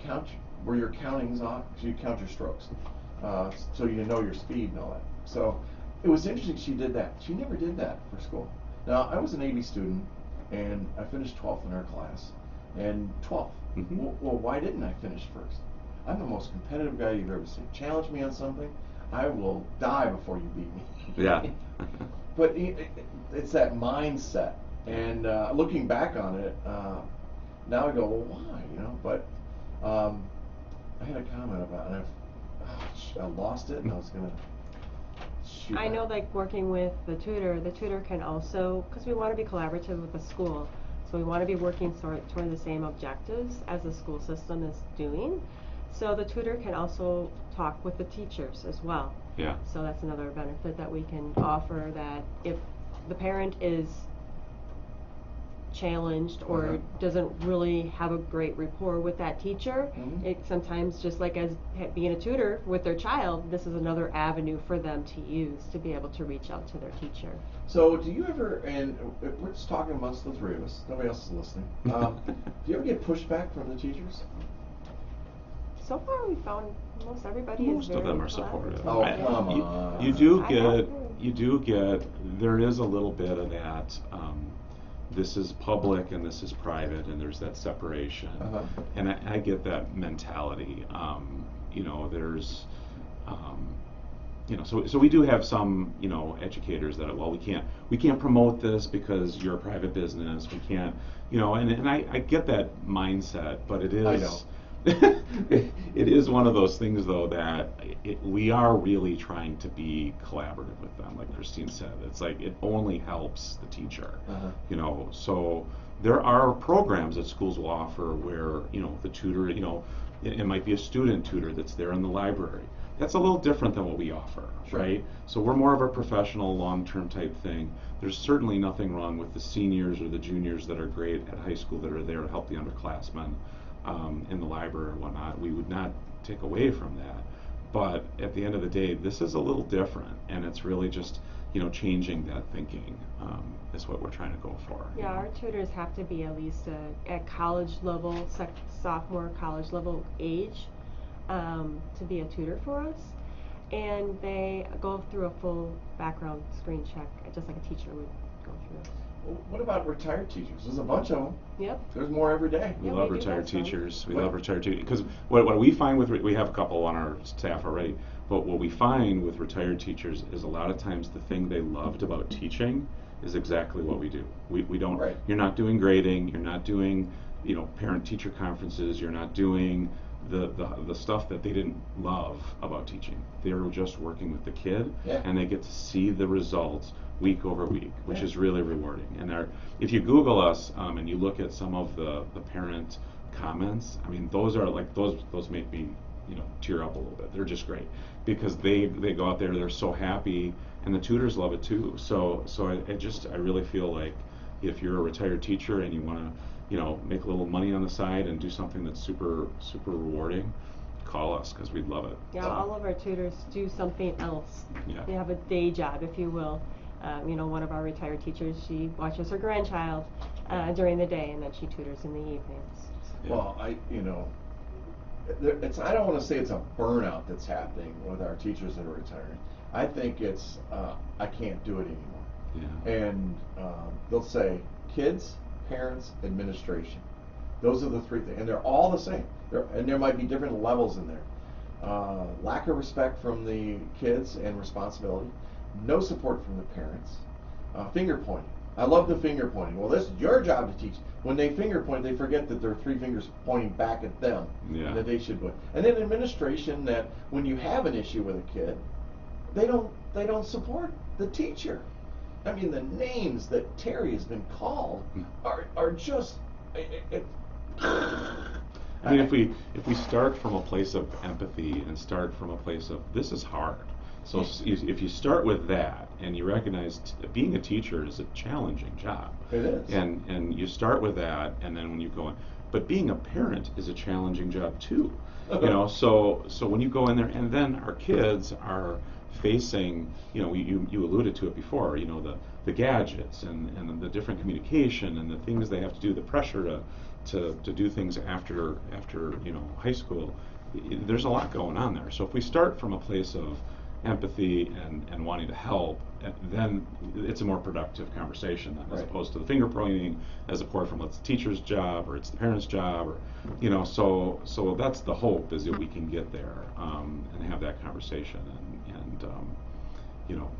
were your countings off? Because you count your strokes, so you know your speed and all that. So it was interesting she did that. She never did that for school. Now, I was an 80 student, and I finished 12th in our class, and 12th. Mm-hmm. Well, why didn't I finish first? I'm the most competitive guy you've ever seen. Challenge me on something, I will die before you beat me. Yeah. But it's that mindset, and looking back on it, now I go, well, why? You know, but I had a comment about it, and I lost it, and I was gonna. I know, like, working with the tutor can also, because we want to be collaborative with the school, so we want to be working toward the same objectives as the school system is doing. So the tutor can also talk with the teachers as well. Yeah. So that's another benefit that we can offer, that if the parent is challenged or doesn't really have a great rapport with that teacher, it sometimes, just like as being a tutor with their child, this is another avenue for them to use to be able to reach out to their teacher. So do you ever, and we're just talking amongst the three of us, nobody else is listening, do you ever get pushback from the teachers? So far we found most everybody Most is very of them are supportive. Oh, collaborative. come on. You do get, there is a little bit of that, this is public and this is private, and there's that separation. And I get that mentality. You know, there's, you know, so we do have some, you know, educators that, well, we can't promote this because you're a private business. We can't, you know, and I get that mindset, but it is. I know. It is one of those things, though, that we are really trying to be collaborative with them. Like Christine said, it's like it only helps the teacher. You know, so there are programs that schools will offer where, you know, the tutor, you know, it might be a student tutor that's there in the library. That's a little different than what we offer, right? So we're more of a professional, long-term type thing. There's certainly nothing wrong with the seniors or the juniors that are great at high school that are there to help the underclassmen. In the library or whatnot. We would not take away from that, but at the end of the day, this is a little different, and it's really just, you know, changing that thinking is what we're trying to go for. Yeah, our tutors have to be at least at college level, sophomore college level age, to be a tutor for us, and they go through a full background screen check, just like a teacher would go through. What about retired teachers? There's a bunch of them. Yep. There's more every day. We Yeah, love we do retired have some. teachers. We love retired teachers because what we find with we have a couple on our staff already. But what we find with retired teachers is a lot of times the thing they loved about teaching is exactly what we do. We don't. Right. You're not doing grading. You're not doing, you know, parent-teacher conferences. You're not doing the stuff that they didn't love about teaching. They're just working with the kid, and they get to see the results week over week, which is really rewarding. And if you Google us and you look at some of the parent comments, I mean, those are like those make me, you know, tear up a little bit. They're just great because they go out there, they're so happy, and the tutors love it too. So I really feel like if you're a retired teacher and you want to, you know, make a little money on the side and do something that's super rewarding, call us because we'd love it. Yeah, all of our tutors do something else. Yeah. They have a day job, if you will. You know, one of our retired teachers, she watches her grandchild during the day, and then she tutors in the evenings. Well, you know, I don't want to say it's a burnout that's happening with our teachers that are retiring. I think it's I can't do it anymore. Yeah. And they'll say kids, parents, administration. Those are the three things, and they're all the same. And there might be different levels in there. Lack of respect from the kids and responsibility. No support from the parents. Finger pointing. I love the finger pointing. Well, this is your job to teach. When they finger point, they forget that there are three fingers pointing back at them. Yeah. And that they should do. And then administration, that when you have an issue with a kid, they don't support the teacher. I mean, the names that Terry has been called are just. I mean, if we start from a place of empathy and start from a place of this is hard. So if you start with that and you recognize being a teacher is a challenging job. It is. And you start with that, and then when you go in, but being a parent is a challenging job too. You know, so when you go in there, and then our kids are facing, you know, you alluded to it before, you know, the gadgets and the different communication and the things they have to do, the pressure to do things after you know, high school. There's a lot going on there. So if we start from a place of empathy and wanting to help, then it's a more productive conversation then, as Right. opposed to the finger pointing, as opposed from it's the teacher's job or it's the parent's job, or you know. So that's the hope, is that we can get there and have that conversation, and you know,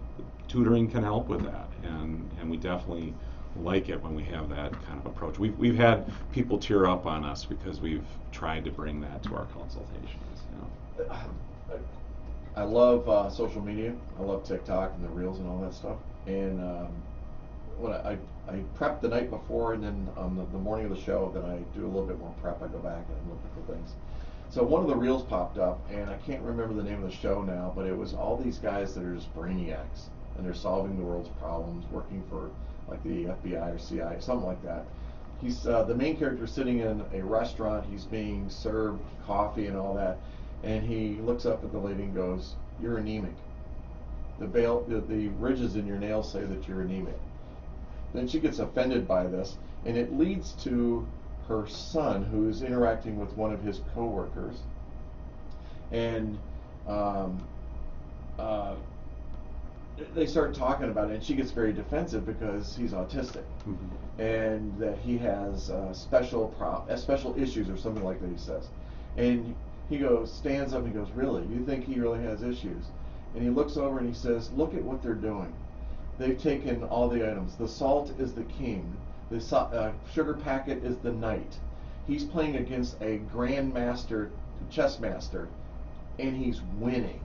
tutoring can help with that, and we definitely like it when we have that kind of approach. We've had people tear up on us because we've tried to bring that to our consultations. You know. I love social media. I love TikTok and the reels and all that stuff. And when I prep the night before, and then on the morning of the show, then I do a little bit more prep. I go back and I'm looking for things. So one of the reels popped up, and I can't remember the name of the show now, but it was all these guys that are just brainiacs, and they're solving the world's problems, working for like the FBI or CIA, something like that. He's the main character sitting in a restaurant. He's being served coffee and all that. And he looks up at the lady and goes, "You're anemic. The ridges in your nails say that you're anemic." Then she gets offended by this, and it leads to her son, who's interacting with one of his coworkers, and they start talking about it, and she gets very defensive because he's autistic, and that he has special issues or something like that. He says, and he stands up and he goes, "Really? You think he really has issues?" And he looks over and he says, "Look at what they're doing. They've taken all the items. The salt is the king. The sugar packet is the knight. He's playing against a grandmaster, chess master, and he's winning."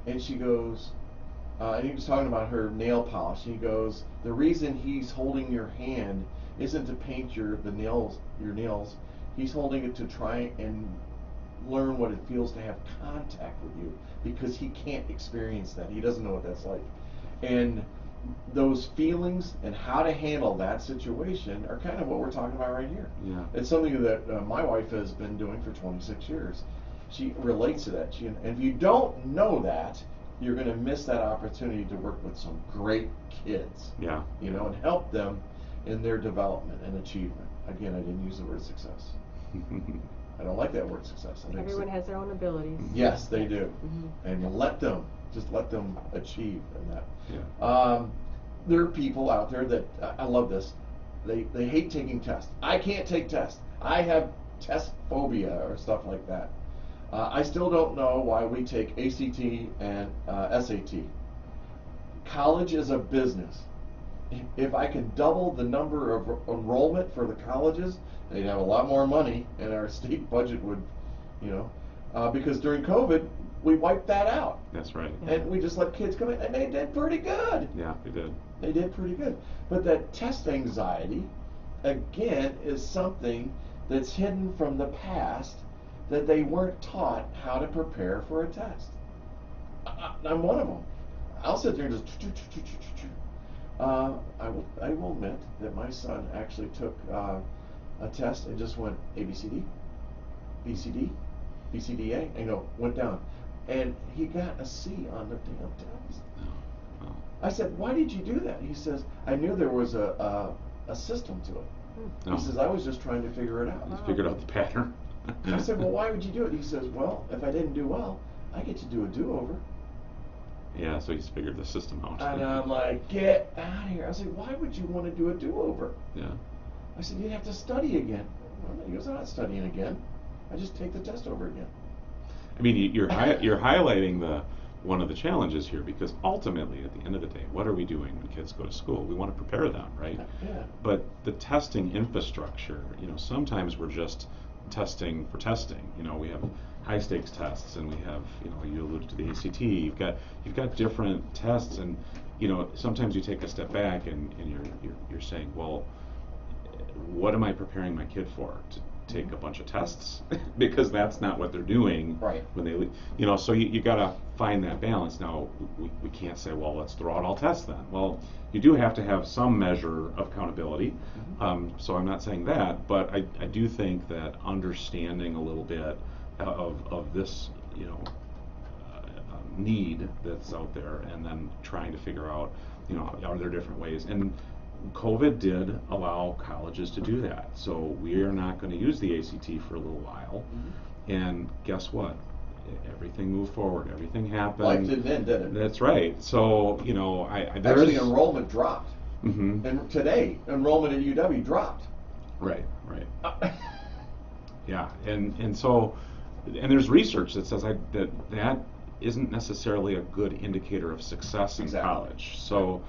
And she goes, and he was talking about her nail polish. He goes, "The reason he's holding your hand isn't to paint your nails. He's holding it to try and learn what it feels to have contact with you, because he can't experience that. He doesn't know what that's like." And those feelings and how to handle that situation are kind of what we're talking about right here. Yeah. It's something that my wife has been doing for 26 years. She relates to that. And if you don't know that, you're going to miss that opportunity to work with some great kids. Yeah. You know, and help them in their development and achievement. Again, I didn't use the word success. I don't like that word success. I think Everyone has their own abilities. Yes, they do. And let them achieve in that. Yeah. There are people out there that, I love this, they hate taking tests. I can't take tests. I have test phobia or stuff like that. I still don't know why we take ACT and SAT. College is a business. If I can double the number of enrollment for the colleges, they'd have a lot more money, and our state budget would, you know, because during COVID, we wiped that out. That's right. And we just let kids come in, and they did pretty good. Yeah, they did. They did pretty good. But that test anxiety, again, is something that's hidden from the past, that they weren't taught how to prepare for a test. I'm one of them. I'll sit there and just I will admit that my son actually took a test and just went ABCD, BCD, BCDA, and went down, and he got a C on the damn test. Oh. I said, "Why did you do that?" He says, "I knew there was a system to it." Oh. He says, "I was just trying to figure it out." He's figured out the pattern. I said, well, why would you do it? He says, well, if I didn't do well, I get to do a do-over. Yeah, so he's figured the system out. And I'm like, get out of here. I said, why would you want to do a do-over? Yeah. I said, you'd have to study again. Well, he goes, I'm not studying again. I just take the test over again. I mean, you're highlighting one of the challenges here, because ultimately, at the end of the day, what are we doing when kids go to school? We want to prepare them, right? Yeah. But the testing infrastructure, sometimes we're just testing for testing. We have high stakes tests, and we have, you alluded to the ACT. You've got different tests, and sometimes you take a step back and you're saying, well, what am I preparing my kid for? To take a bunch of tests? Because that's not what they're doing right when they leave. So you got to find that balance. Now we can't say, well, let's throw out all tests then. Well, you do have to have some measure of accountability. So I'm not saying that, but I do think that understanding a little bit of this need that's out there, and then trying to figure out are there different ways. And COVID did allow colleges to do that. So we are not going to use the ACT for a little while. And guess what? Everything moved forward. Everything happened. Life didn't end, did it? That's right. So, actually, enrollment dropped. And today, enrollment at UW dropped. Right. Yeah. And so, and there's research that says that isn't necessarily a good indicator of success in college. So,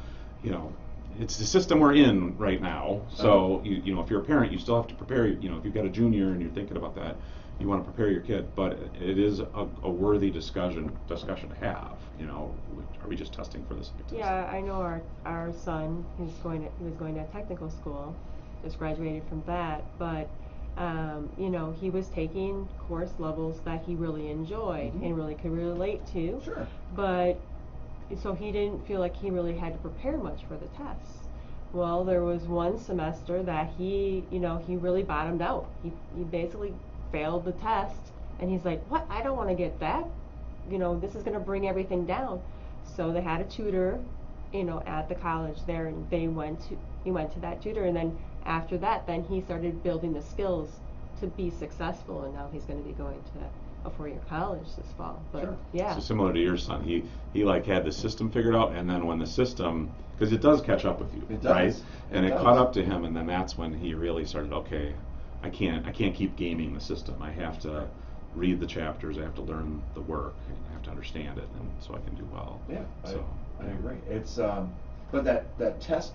it's the system we're in right now. So if you're a parent, you still have to prepare. If you've got a junior and you're thinking about that, you want to prepare your kid. But it is a worthy discussion to have. Are we just testing for the sake of testing? Yeah, I know our son. He was going to technical school, just graduated from that. But he was taking course levels that he really enjoyed and really could relate to. Sure. But so he didn't feel like he really had to prepare much for the tests. Well, there was one semester that he really bottomed out. He basically failed the test, and he's like, what? I don't want to get that. This is going to bring everything down. So they had a tutor, at the college there, and he went to that tutor, and then after that, then he started building the skills to be successful, and now he's going to be going to a 4-year college this fall. But sure. Yeah. So similar to your son, he had the system figured out, and then when the system, because it does catch up with you, it does. Right? And it does. Caught up to him, and then that's when he really started. Okay, I can't keep gaming the system. I have to read the chapters. I have to learn the work. And I have to understand it, and so I can do well. Yeah. So I agree. It's but that test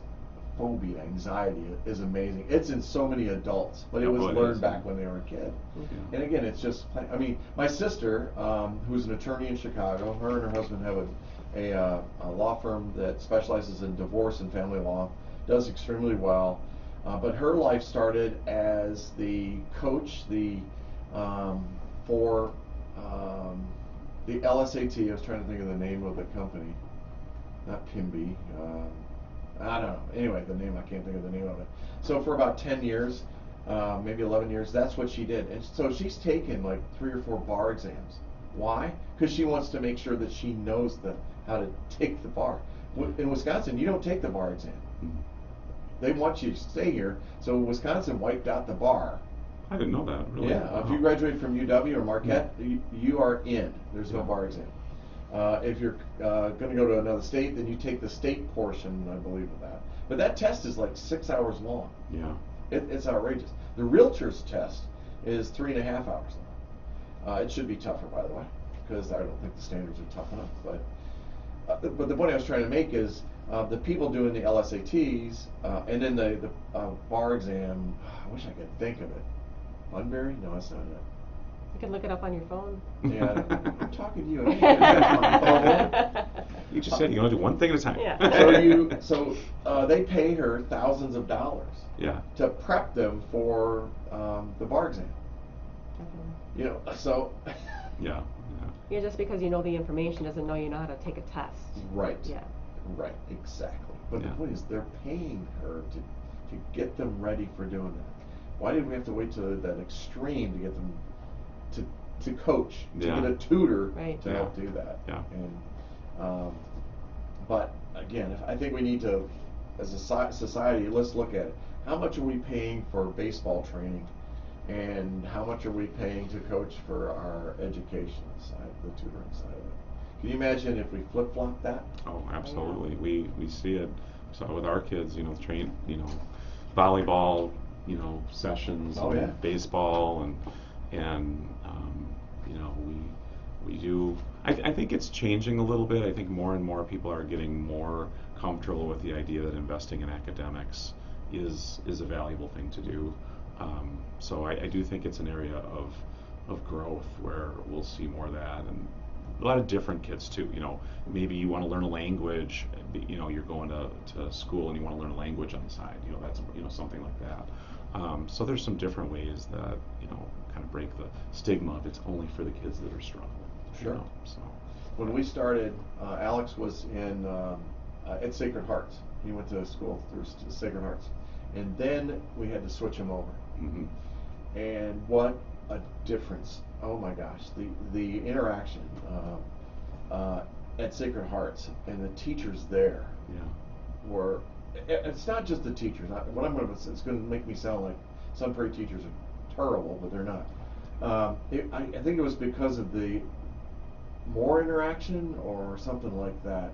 phobia, anxiety is amazing. It's in so many adults, but it was learned back when they were a kid. And again, it's just, my sister, who's an attorney in Chicago, her and her husband have a law firm that specializes in divorce and family law, does extremely well. But her life started as the coach, for the LSAT. I was trying to think of the name of the company. Not Pimby. I don't know. Anyway, I can't think of the name of it. So for about 10 years, maybe 11 years, that's what she did. And so she's taken like 3 or 4 bar exams. Why? Because she wants to make sure that she knows how to take the bar. In Wisconsin, you don't take the bar exam. They want you to stay here. So Wisconsin wiped out the bar. I didn't know that, really. Yeah, Wow. If you graduate from UW or Marquette, you are in. There's no bar exam. If you're going to go to another state, then you take the state portion, I believe, of that. But that test is like 6 hours long. Yeah. It's outrageous. The realtor's test is 3.5 hours long. It should be tougher, by the way, because I don't think the standards are tough enough. But the point I was trying to make is the people doing the LSATs and then the bar exam. I wish I could think of it. Bunbury? No, that's not it. You can look it up on your phone. Yeah, I'm talking to you. I can't get it on my phone. You just said you're going to do one thing at a time. Yeah. So they pay her thousands of dollars. Yeah. To prep them for the bar exam. So. Yeah. Yeah, just because you know the information doesn't know you know how to take a test. Right. Yeah. Right. Exactly. But the point is, they're paying her to get them ready for doing that. Why did we have to wait to that extreme to get them to coach, to get a tutor to help do that? Yeah. And but again, I think we need to, as a society, let's look at it. How much are we paying for baseball training and how much are we paying to coach for our education side, the tutoring side of it? Can you imagine if we flip-flop that? Oh, absolutely. We see it. So with our kids, train, volleyball, sessions, Oh, and yeah. baseball, and we do. I think it's changing a little bit. I think more and more people are getting more comfortable with the idea that investing in academics is a valuable thing to do. So I do think it's an area of growth where we'll see more of that, and a lot of different kids too. Maybe you want to learn a language. You're going to school and you want to learn a language on the side. That's something like that. So there's some different ways that kind of break the stigma of it's only for the kids that are struggling. Sure. So When we started, Alex was in at Sacred Hearts. He went to school through Sacred Hearts, and then we had to switch him over. mm-hmm. And what a difference! Oh my gosh, the interaction at Sacred Hearts and the teachers there were. It's not just the teachers. What I'm going to say, it's going to make me sound like some Prairie teachers are terrible, but they're not. I think it was because of the more interaction or something like that.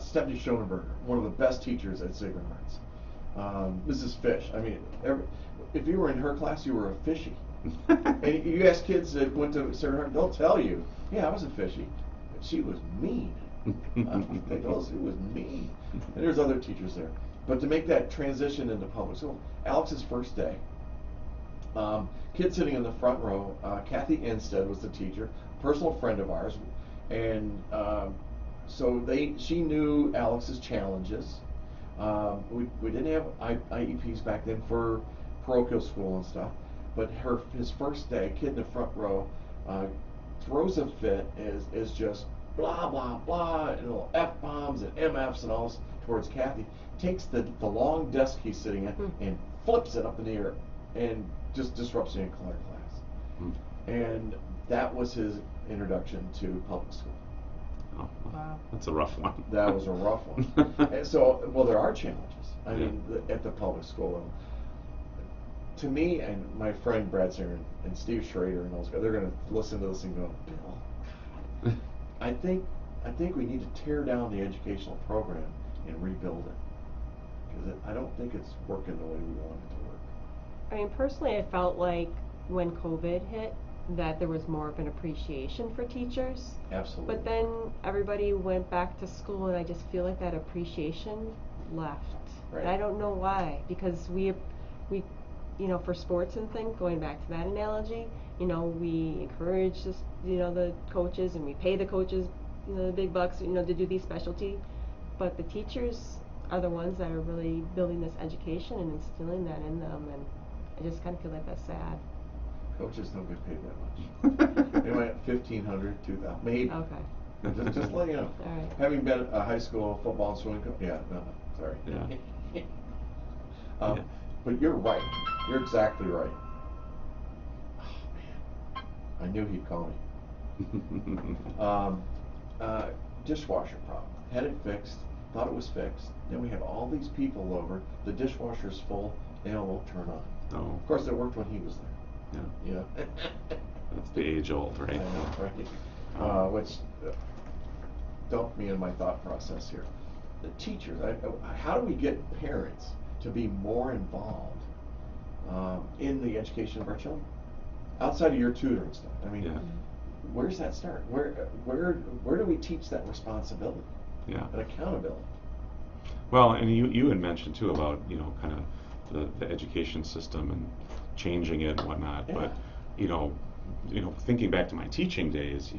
Stephanie Schoenberger, one of the best teachers at Sacred Hearts. Mrs. Fish. I mean, if you were in her class, you were a fishy. And you ask kids that went to Sacred Heart, they'll tell you, yeah, I was a fishy. But she was mean. They told us it was mean. And there's other teachers there. But to make that transition into public school, Alex's first day, kid sitting in the front row, Kathy Instead was the teacher, personal friend of ours, and so she knew Alex's challenges. We didn't have IEPs back then for parochial school and stuff, but his first day, kid in the front row, throws a fit, is just blah blah blah, and little F-bombs and MFs and all this towards Kathy, takes the long desk he's sitting at and flips it up in the air and just disrupts the entire class. And that was his introduction to public school. Oh, Wow. That's a rough one. That was a rough one. And so, well, there are challenges. I mean, at the public school. To me, and my friend Brad Singer and Steve Schrader and those guys, they're going to listen to this and go, Bill, I think we need to tear down the educational program and rebuild it. Because I don't think it's working the way we want it to work. I mean, personally, I felt like when COVID hit, that there was more of an appreciation for teachers. Absolutely. But then everybody went back to school, and I just feel like that appreciation left. Right. And I don't know why, because we, for sports and things, going back to that analogy, we encourage this, the coaches, and we pay the coaches, the big bucks, to do these specialty. But the teachers are the ones that are really building this education and instilling that in them, and I just kind of feel like that's sad. Coaches don't get paid that much. They might $1,500, $2,000, maybe. Okay. Just let you know. All right. Having been a high school football and swimming coach, sorry. Yeah. But you're right. You're exactly right. Oh man, I knew he'd call me. Dishwasher problem. Had it fixed. Thought it was fixed. Then we have all these people over. The dishwasher's full. And it won't turn on. Oh. Of course, it worked when he was there. Yeah. Yeah. That's the age old, right? I know, right? Which dumped me in my thought process here. The teachers, how do we get parents to be more involved in the education of our children? Outside of your tutoring stuff. I mean, where's that start? Where do we teach that responsibility? Yeah. And accountability? Well, and you had mentioned too about, kind of the education system and changing it and whatnot. Yeah. But, thinking back to my teaching days,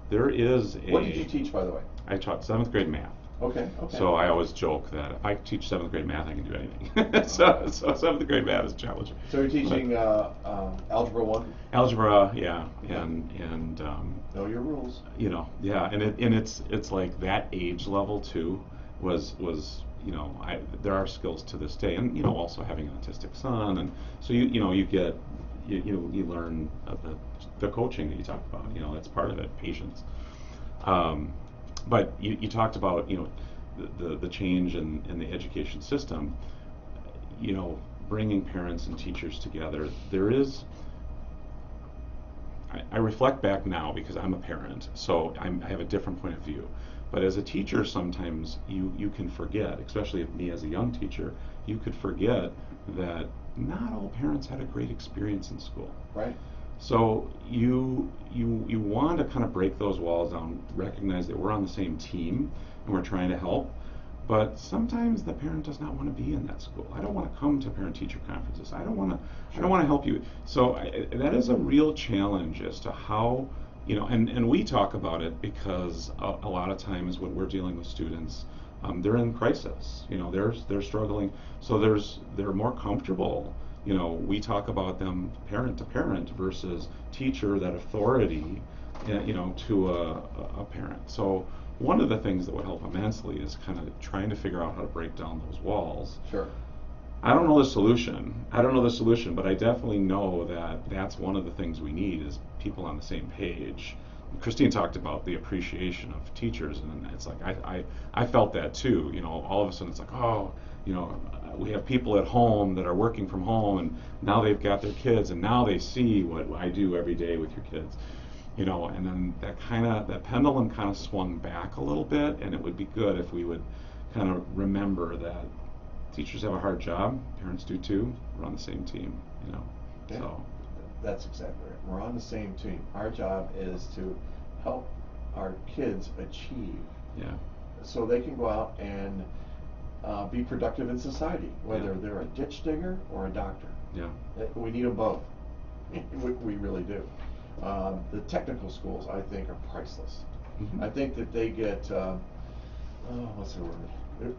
there is a... What did you teach, by the way? I taught 7th grade math. Okay. So I always joke that if I teach 7th grade math, I can do anything. so 7th grade math is challenging. So you're teaching Algebra 1? Algebra, yeah, and know your rules. And it's like that age level too was there are skills to this day, and also having an autistic son, and so you get you learn the coaching that you talk about. That's part of it, patience. But you talked about the change in the education system. bringing parents and teachers together, there is, I reflect back now because I'm a parent, so I have a different point of view. But as a teacher, sometimes you can forget, especially me as a young teacher, you could forget that not all parents had a great experience in school. Right. So you want to kind of break those walls down, recognize that we're on the same team and we're trying to help. But sometimes the parent does not want to be in that school. I don't want to come to parent-teacher conferences. I don't want to help you. So that is a real challenge as to how, and we talk about it because a lot of times when we're dealing with students, they're in crisis. They're struggling. So they're more comfortable. We talk about them parent to parent versus teacher, that authority, to a parent. So one of the things that would help immensely is kind of trying to figure out how to break down those walls. Sure. I don't know the solution, but I definitely know that that's one of the things we need is people on the same page. Christine talked about the appreciation of teachers, and it's like I felt that too. All of a sudden it's like, oh, we have people at home that are working from home, and now they've got their kids, and now they see what I do every day with your kids. And then that pendulum kind of swung back a little bit, and it would be good if we would kind of remember that teachers have a hard job, parents do too. We're on the same team, Yeah. So That's exactly right. We're on the same team. Our job is to help our kids achieve, yeah, so they can go out and be productive in society, whether they're a ditch digger or a doctor. yeah, We need them both. We really do. The technical schools, I think, are priceless. Mhm. I think that they get, what's the word?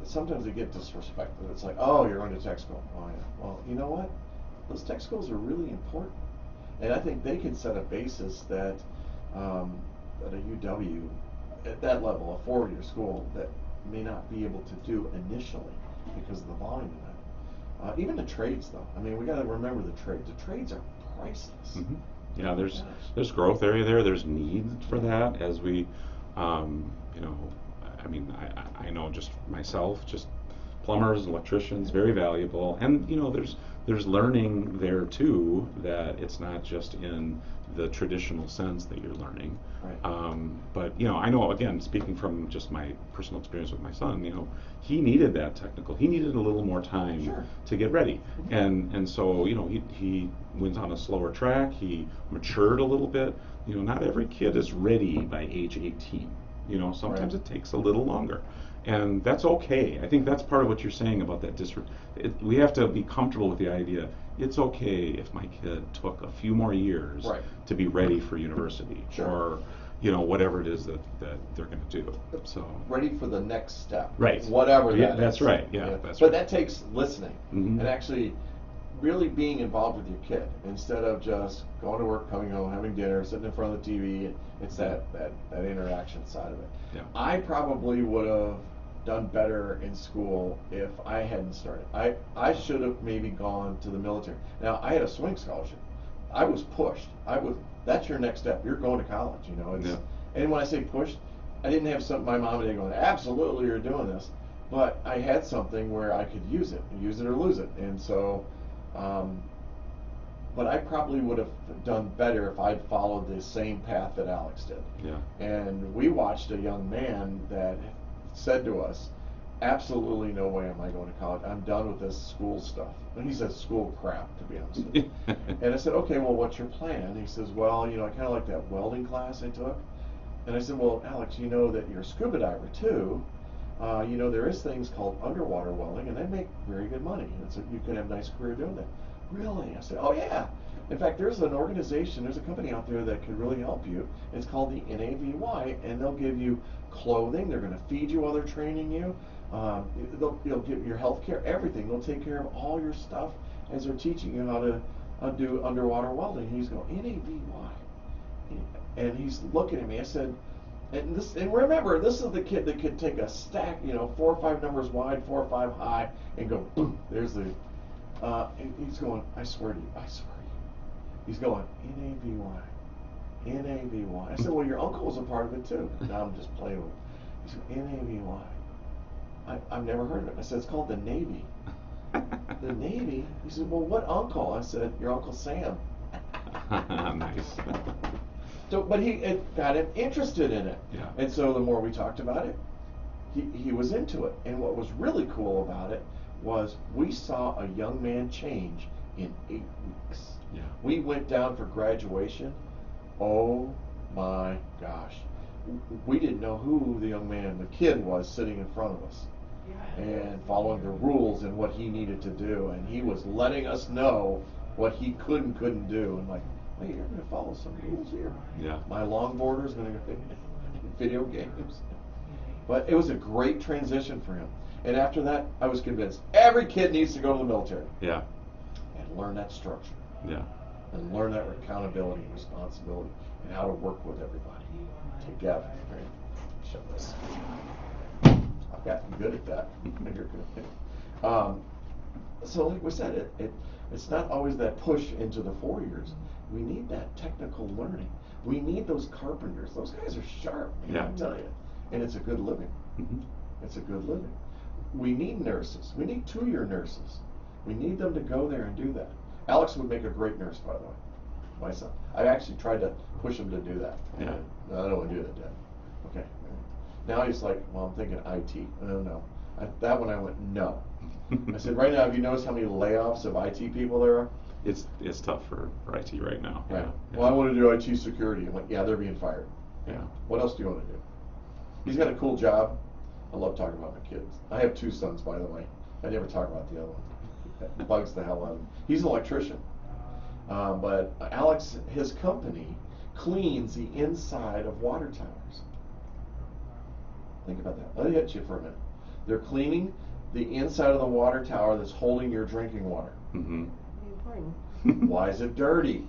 Sometimes they get disrespected. It's like, oh, you're going to tech school. Oh, yeah. Well, you know what? Those tech schools are really important. And I think they can set a basis that at a UW, at that level, a 4-year school, that may not be able to do initially because of the volume of that. Even the trades, though. I mean, we got to remember the trades. The trades are priceless. Mhm. Yeah, there's growth area there. There's need for that as we, I mean, I know just myself, just plumbers, electricians, very valuable, and there's learning there too, that it's not just in the traditional sense that you're learning. Right. But I know, again, speaking from just my personal experience with my son, he needed that technical. He needed a little more time Sure. to get ready, Mhm. and so he went on a slower track. He matured a little bit. Not every kid is ready by age 18. Sometimes Right. it takes a little longer. And that's okay. I think that's part of what you're saying about that we have to be comfortable with the idea it's okay if my kid took a few more years Right. to be ready for university, Sure. or whatever it is that they're going to do. So Ready for the next step. Right. Whatever that Yeah, is. that's right. Yeah, that's but right. that takes listening Mhm. and actually really being involved with your kid instead of just going to work, coming home, having dinner, sitting in front of the TV. It's that interaction side of it. Yeah. I probably would have done better in school if I hadn't started. I should have maybe gone to the military. Now, I had a swing scholarship. I was pushed. That's your next step. You're going to college, Yeah. And when I say pushed, I didn't have my mom and dad going, absolutely, you're doing this. But I had something where I could use it or lose it. And so, but I probably would have done better if I'd followed the same path that Alex did. Yeah. And we watched a young man that said to us, absolutely no way am I going to college. I'm done with this school stuff. And he says school crap, to be honest with you. And I said, okay, well, what's your plan? And he says, well, I kind of like that welding class I took. And I said, well, Alex, you know that you're a scuba diver too. There is things called underwater welding, and they make very good money. And so you can have a nice career doing that. Really? I said, oh yeah. In fact, there's a company out there that could really help you. It's called the NAVY, and they'll give you clothing. They're going to feed you while they're training you. They'll give your health care, everything. They'll take care of all your stuff as they're teaching you how to do underwater welding. And he's going, NAVY. And he's looking at me. I said, and remember, this is the kid that could take a stack, 4 or 5 numbers wide, 4 or 5 high, and go, boom, there's the, and he's going, I swear to you. He's going, NAVY. I said, well, your uncle was a part of it too. Now I'm just playing with him. He said, NAVY. I've never heard of it. I said, it's called the Navy. The Navy? He said, well, what uncle? I said, your Uncle Sam. Nice. So, but it got him interested in it. Yeah. And so the more we talked about it, he was into it. And what was really cool about it was we saw a young man change in 8 weeks. Yeah. We went down for graduation. Oh my gosh. We didn't know who the young man, the kid was sitting in front of us and following the rules and what he needed to do. And he was letting us know what he could and couldn't do. And like, hey, you're going to follow some rules here. Yeah. My longboarder's going to go video games. But it was a great transition for him. And after that, I was convinced every kid needs to go to the military. Yeah. And learn that structure. Yeah. And learn that accountability and responsibility and how to work with everybody together. Right? Show this. I've gotten good at that. You're good. So like we said, it's not always that push into the 4 years. We need that technical learning. We need those carpenters. Those guys are sharp, man, Yeah. I'm telling you. And it's a good living. Mm-hmm. It's a good living. We need nurses. We need 2-year nurses. We need them to go there and do that. Alex would make a great nurse, by the way. My son. I actually tried to push him to do that. Yeah. No, I don't want to do that, Dad. Okay. Now he's like, well, I'm thinking IT. No. That one I went, no. I said, right now, have you noticed how many layoffs of IT people there are? It's tough for IT right now. Right. Yeah. Well, I want to do IT security. I'm like, yeah, they're being fired. Yeah. What else do you want to do? He's got a cool job. I love talking about my kids. I have 2 sons, by the way. I never talk about the other one. That bugs the hell out of me. He's an electrician. But Alex, his company cleans the inside of water towers. Think about that. Let me hit you for a minute. They're cleaning the inside of the water tower that's holding your drinking water. Mm-hmm. Important. Why is it dirty?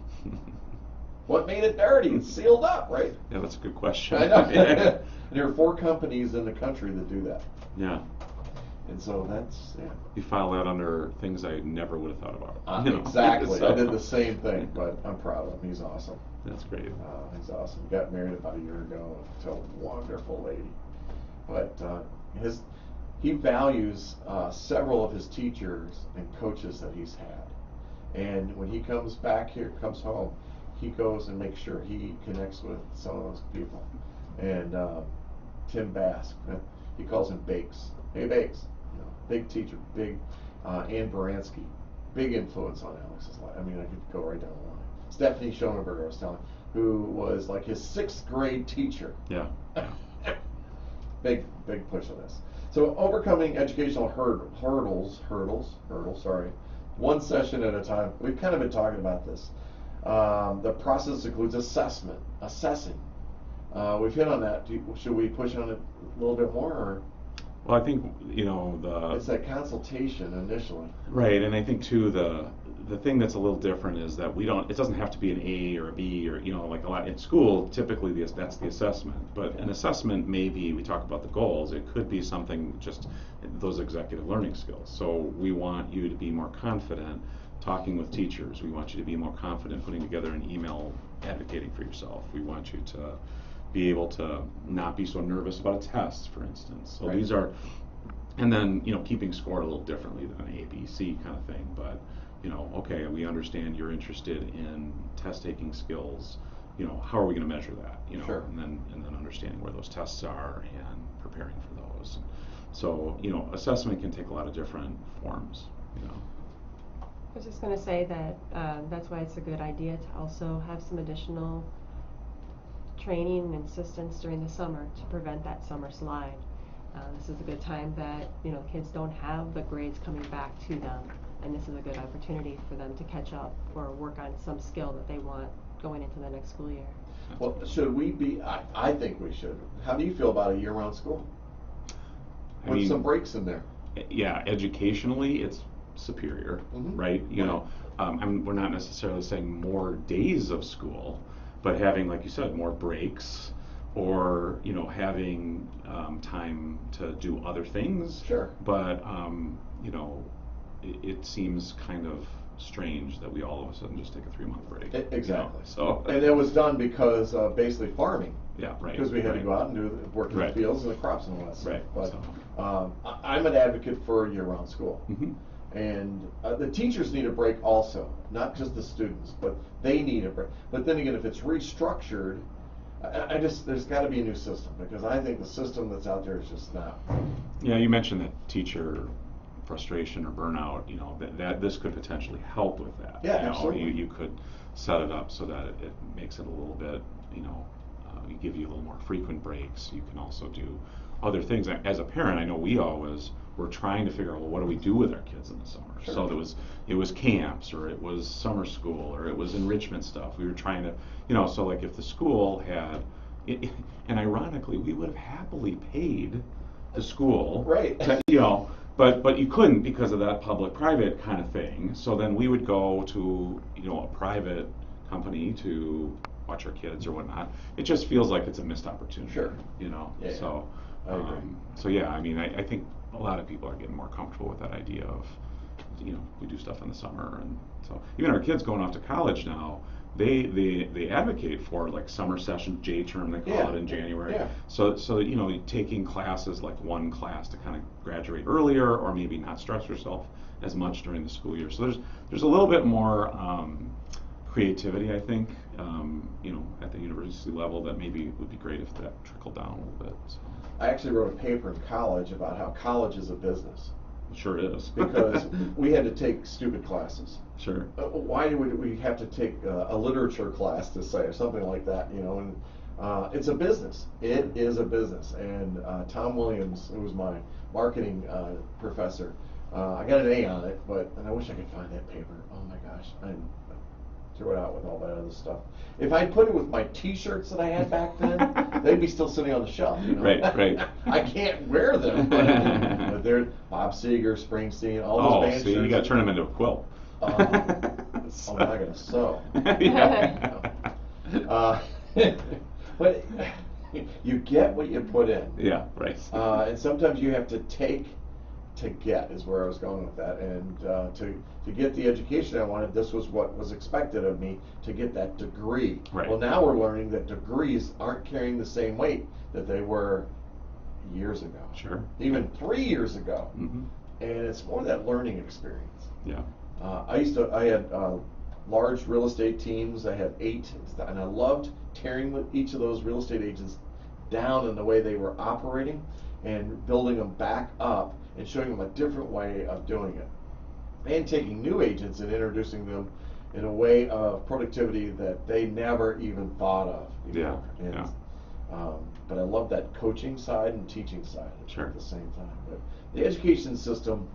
What made it dirty? It's sealed up, right? Yeah, that's a good question. I know. Yeah. There are 4 companies in the country that do that. Yeah. And so that's, yeah. You file that under things I never would have thought about. You know? Exactly. So- I did the same thing, but I'm proud of him. He's awesome. That's great. He's awesome. Got married about a year ago to a wonderful lady. But he values several of his teachers and coaches that he's had. And when he comes back here, comes home, he goes and makes sure he connects with some of those people. And Tim Bass, he calls him Bakes. Hey, Bakes. You know, big teacher, big. Ann Baranski, big influence on Alex's life. I mean, I could go right down the line. Stephanie Schoenberger, I was telling, who was like his 6th grade teacher. Yeah. Big push on this. So overcoming educational hurdles, sorry, one session at a time. We've kind of been talking about this. The process includes assessing. We've hit on that. Should we push on it a little bit more? Or? Well, I think, It's that consultation initially. Right, and I think too the thing that's a little different is that it doesn't have to be an A or a B or like a lot in school. Typically, that's the assessment. But an assessment may be, we talk about the goals. It could be something just those executive learning skills. So we want you to be more confident talking with teachers. We want you to be more confident putting together an email advocating for yourself. We want you to be able to not be so nervous about a test, for instance. So Right. these are, and then keeping score a little differently than an A, B, C kind of thing. But okay, we understand you're interested in test taking skills. How are we going to measure that? Sure. And then understanding where those tests are and preparing for those. So assessment can take a lot of different forms. I was just going to say that that's why it's a good idea to also have some additional training and assistance during the summer to prevent that summer slide. This is a good time that kids don't have the grades coming back to them, and this is a good opportunity for them to catch up or work on some skill that they want going into the next school year. Well, should we be? I think we should. How do you feel about a year-round school? With some breaks in there. Yeah, educationally, it's superior, Mhm. right? We're not necessarily saying more days of school, but having, like you said, more breaks, or having time to do other things. Sure. But it seems kind of strange that we all of a sudden just take a 3-month break. Exactly. So. And it was done because of basically farming. Yeah, right. Because we had to right. go out and work in Right. the fields and the crops and all that stuff. Right. But So. I'm an advocate for year-round school. Mhm. And the teachers need a break also, not just the students, but they need a break. But then again, if it's restructured, there's got to be a new system, because I think the system that's out there is just not. Yeah, you mentioned that teacher frustration or burnout, that this could potentially help with that. Yeah, absolutely. You could set it up so that it makes it a little bit, you give you a little more frequent breaks. You can also do other things. As a parent, I know we always were trying to figure out, well, what do we do with our kids in the summer? Sure. So it was camps, or it was summer school, or it was enrichment stuff. We were trying to, so like if the school had, and ironically, we would have happily paid the school, right? But you couldn't because of that public-private kind of thing. So then we would go to a private company to watch our kids or whatnot. It just feels like it's a missed opportunity. Sure. Yeah. So I agree. So yeah, I mean, I think a lot of people are getting more comfortable with that idea of we do stuff in the summer, and so even our kids going off to college now, they advocate for like summer session, J term they call it in January. Yeah. So taking classes like one class to kind of graduate earlier, or maybe not stress yourself as much during the school year. So there's a little bit more creativity, I think, at the university level that maybe would be great if that trickled down a little bit. So. I actually wrote a paper in college about how college is a business. It sure is. Because we had to take stupid classes. Sure. Why do we have to take a literature class to say, or something like that, and it's a business. It is a business. And Tom Williams, who was my marketing professor, I got an A on it, and I wish I could find that paper. Oh my gosh, I threw it out with all that other stuff. If I'd put it with my T-shirts that I had back then, they'd be still sitting on the shelf. Right. I can't wear them, but they're Bob Seger, Springsteen, all those band so you got to turn them into a quilt. Oh, I'm not gonna sew. But you get what you put in. Yeah, right. And sometimes you have to take to get, is where I was going with that. And to get the education I wanted, this was what was expected of me, to get that degree. Right. Well, now we're learning that degrees aren't carrying the same weight that they were years ago. Sure. Even 3 years ago. Mm-hmm. And it's more that learning experience. Yeah. I had large real estate teams. I had 8, and I loved tearing with each of those real estate agents down in the way they were operating and building them back up and showing them a different way of doing it, and taking new agents and introducing them in a way of productivity that they never even thought of before. Yeah. But I love that coaching side and teaching side at the same time. But the education system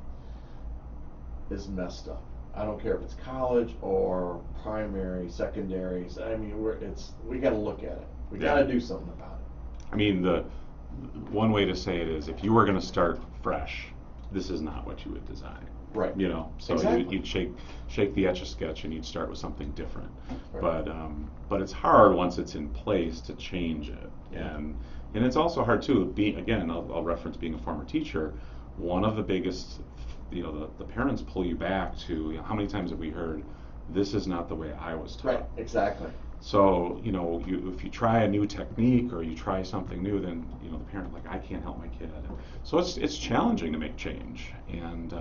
is messed up. I don't care if it's college or primary, secondaries. I mean, we got to look at it. We got to do something about it. I mean, the one way to say it is, if you were going to start fresh, this is not what you would design. Right. So exactly. you'd shake the Etch-a-Sketch and you'd start with something different. Right. But it's hard once it's in place to change it. Yeah. And it's also hard too. Again, I'll reference being a former teacher. One of the biggest, the parents pull you back to, how many times have we heard, this is not the way I was taught. Right. Exactly. So, if you try a new technique or you try something new, then, the parent, like, I can't help my kid. So it's challenging to make change. And,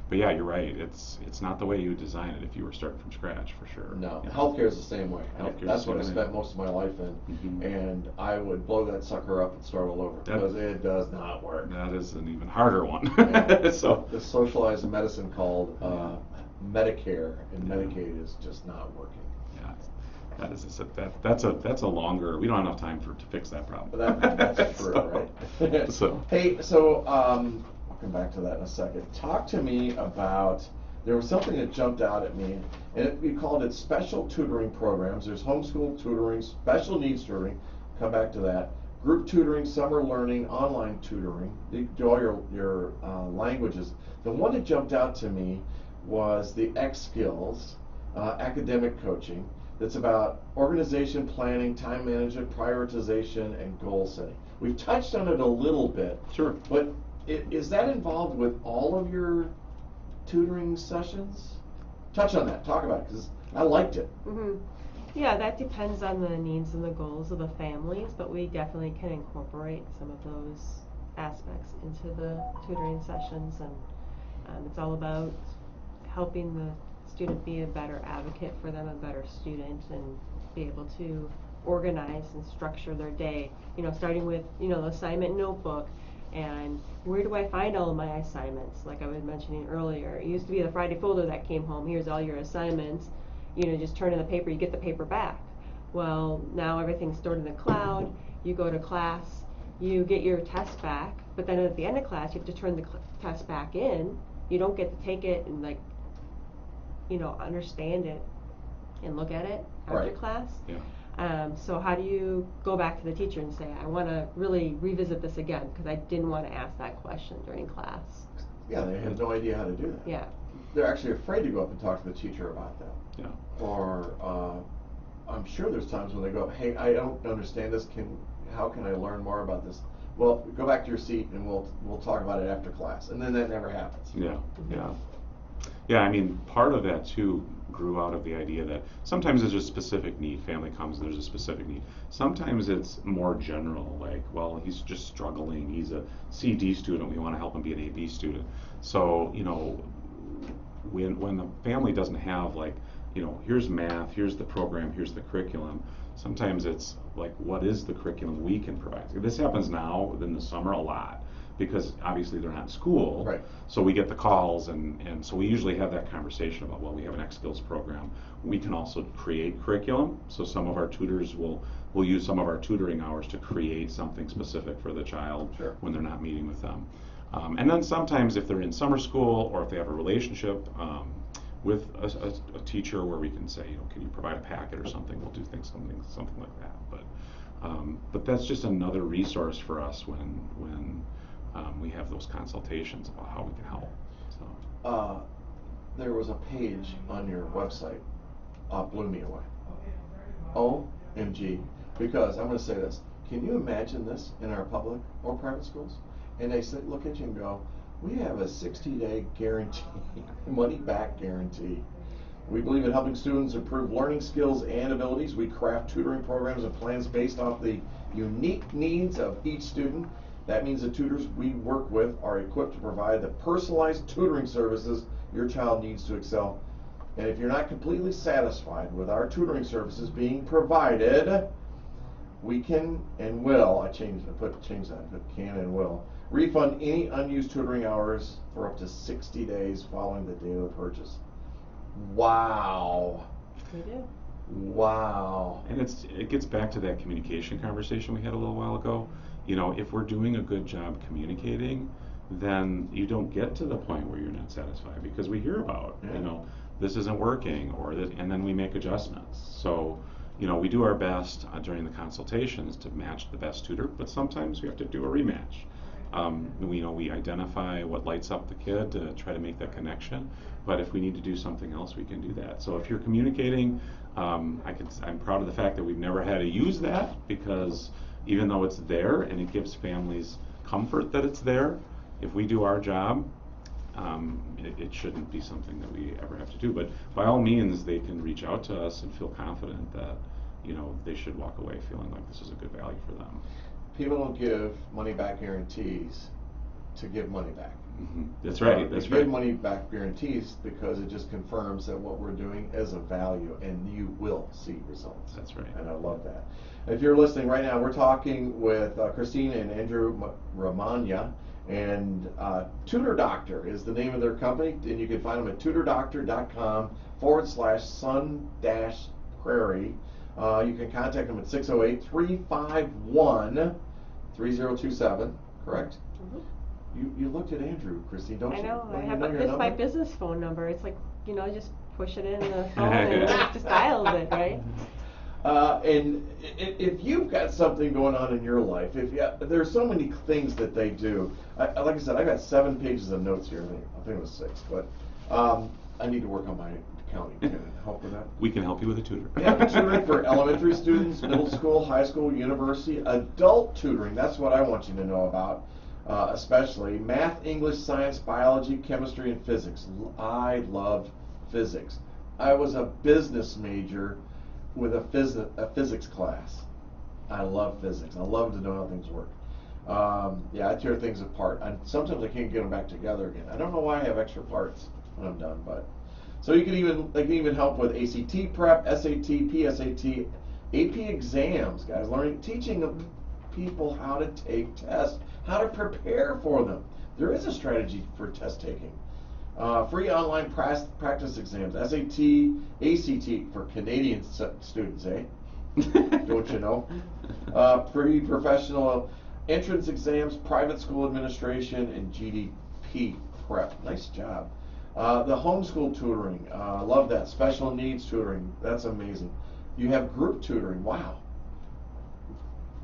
but yeah, you're right. It's not the way you would design it if you were starting from scratch, for sure. No, Yeah. healthcare is the same way. Healthcare's That's the what I same spent way. most of my life in, Mhm. and I would blow that sucker up and start all over, because it does not work. That is an even harder one. Yeah. So The socialized medicine called Medicare and Medicaid is just not working. yeah, that's a longer. We don't have enough time to fix that problem. That's true, right? So I'll come back to that in a second. Talk to me about, there was something that jumped out at me, and we called it special tutoring programs. There's homeschool tutoring, special needs tutoring, come back to that, group tutoring, summer learning, online tutoring. You do all your languages. The one that jumped out to me was the X skills, academic coaching. That's about organization, planning, time management, prioritization, and goal setting. We've touched on it a little bit. Sure. But is that involved with all of your tutoring sessions? Touch on that. Talk about it, because I liked it. Mm-hmm. Yeah, that depends on the needs and the goals of the families, but we definitely can incorporate some of those aspects into the tutoring sessions. And It's all about helping the student be a better advocate for them, a better student, and be able to organize and structure their day. Starting with, the assignment notebook, and where do I find all of my assignments? Like I was mentioning earlier, it used to be the Friday folder that came home. Here's all your assignments. Just turn in the paper, you get the paper back. Well, now everything's stored in the cloud. You go to class, you get your test back, but then at the end of class, you have to turn the test back in. You don't get to take it and understand it and look at it after Right. class. Yeah. So how do you go back to the teacher and say, I want to really revisit this again because I didn't want to ask that question during class? Yeah, they have no idea how to do that. Yeah. They're actually afraid to go up and talk to the teacher about that. Yeah. Or I'm sure there's times when they go, hey, I don't understand this. How can I learn more about this? Well, go back to your seat and we'll talk about it after class. And then that never happens. Yeah, yeah. Yeah, I mean, part of that too grew out of the idea that sometimes there's a specific need. Family comes, there's a specific need. Sometimes it's more general, like, well, he's just struggling. He's a CD student. We want to help him be an AB student. So, when the family doesn't have, like, here's math, here's the program, here's the curriculum, sometimes it's like, what is the curriculum we can provide? This happens now in the summer a lot, because obviously they're not in school. Right. So we get the calls, and so we usually have that conversation about, well, we have an X Skills program. We can also create curriculum. So some of our tutors will use some of our tutoring hours to create something specific for the child. Sure. When they're not meeting with them. And then sometimes if they're in summer school, or if they have a relationship with a teacher where we can say, can you provide a packet or something, we'll do something like that. But that's just another resource for us when we have those consultations about how we can help. So. There was a page on your website, blew me away. OMG. Because I'm going to say this. Can you imagine this in our public or private schools? And they look at you and go, we have a 60-day guarantee, money-back guarantee. We believe in helping students improve learning skills and abilities. We craft tutoring programs and plans based off the unique needs of each student. That means the tutors we work with are equipped to provide the personalized tutoring services your child needs to excel. And if you're not completely satisfied with our tutoring services being provided, we can and will, change that, but can and will, refund any unused tutoring hours for up to 60 days following the date of the purchase. Wow. We do. Wow. And it gets back to that communication conversation we had a little while ago. If we're doing a good job communicating, then you don't get to the point where you're not satisfied, because we hear about, this isn't working, or this, and then we make adjustments. So, we do our best during the consultations to match the best tutor, but sometimes we have to do a rematch. We identify what lights up the kid to try to make that connection, but if we need to do something else, we can do that. So if you're communicating, I'm proud of the fact that we've never had to use that, because even though it's there and it gives families comfort that it's there, if we do our job, it shouldn't be something that we ever have to do. But by all means, they can reach out to us and feel confident that they should walk away feeling like this is a good value for them. People don't give money-back guarantees to give money back. Mm-hmm. That's right. That's right. Give money-back guarantees because it just confirms that what we're doing is of value, and you will see results. That's right. And I love that. If you're listening right now, we're talking with Christine and Andrew Romagna, and Tutordoctor is the name of their company, and you can find them at tutordoctor.com/sun-prairie. You can contact them at 608-351-3027, correct? Mm-hmm. You looked at Andrew, Christine, don't you? I know. Well, I have your this is my number? business phone number. It's like, just push it in the phone and it just dials it, right? And if you've got something going on in your life, there's so many things that they do. Like I said, I got 7 pages of notes here. I think it was 6, but I need to work on my accounting. Can you help with that? We can help you with a tutor. Yeah, tutoring for elementary students, middle school, high school, university, adult tutoring. That's what I want you to know about, especially math, English, science, biology, chemistry, and physics. I loved physics. I was a business major with a physics class. I love physics. I love to know how things work. Yeah, I tear things apart. Sometimes I can't get them back together again. I don't know why I have extra parts when I'm done, but so they can even help with ACT prep, SAT, PSAT, AP exams, guys. Teaching people how to take tests, how to prepare for them. There is a strategy for test taking. Free online practice exams, SAT, ACT for Canadian students, eh? Don't you know? Free professional entrance exams, private school administration, and GDP prep. Nice job. The homeschool tutoring, love that. Special needs tutoring, that's amazing. You have group tutoring, wow.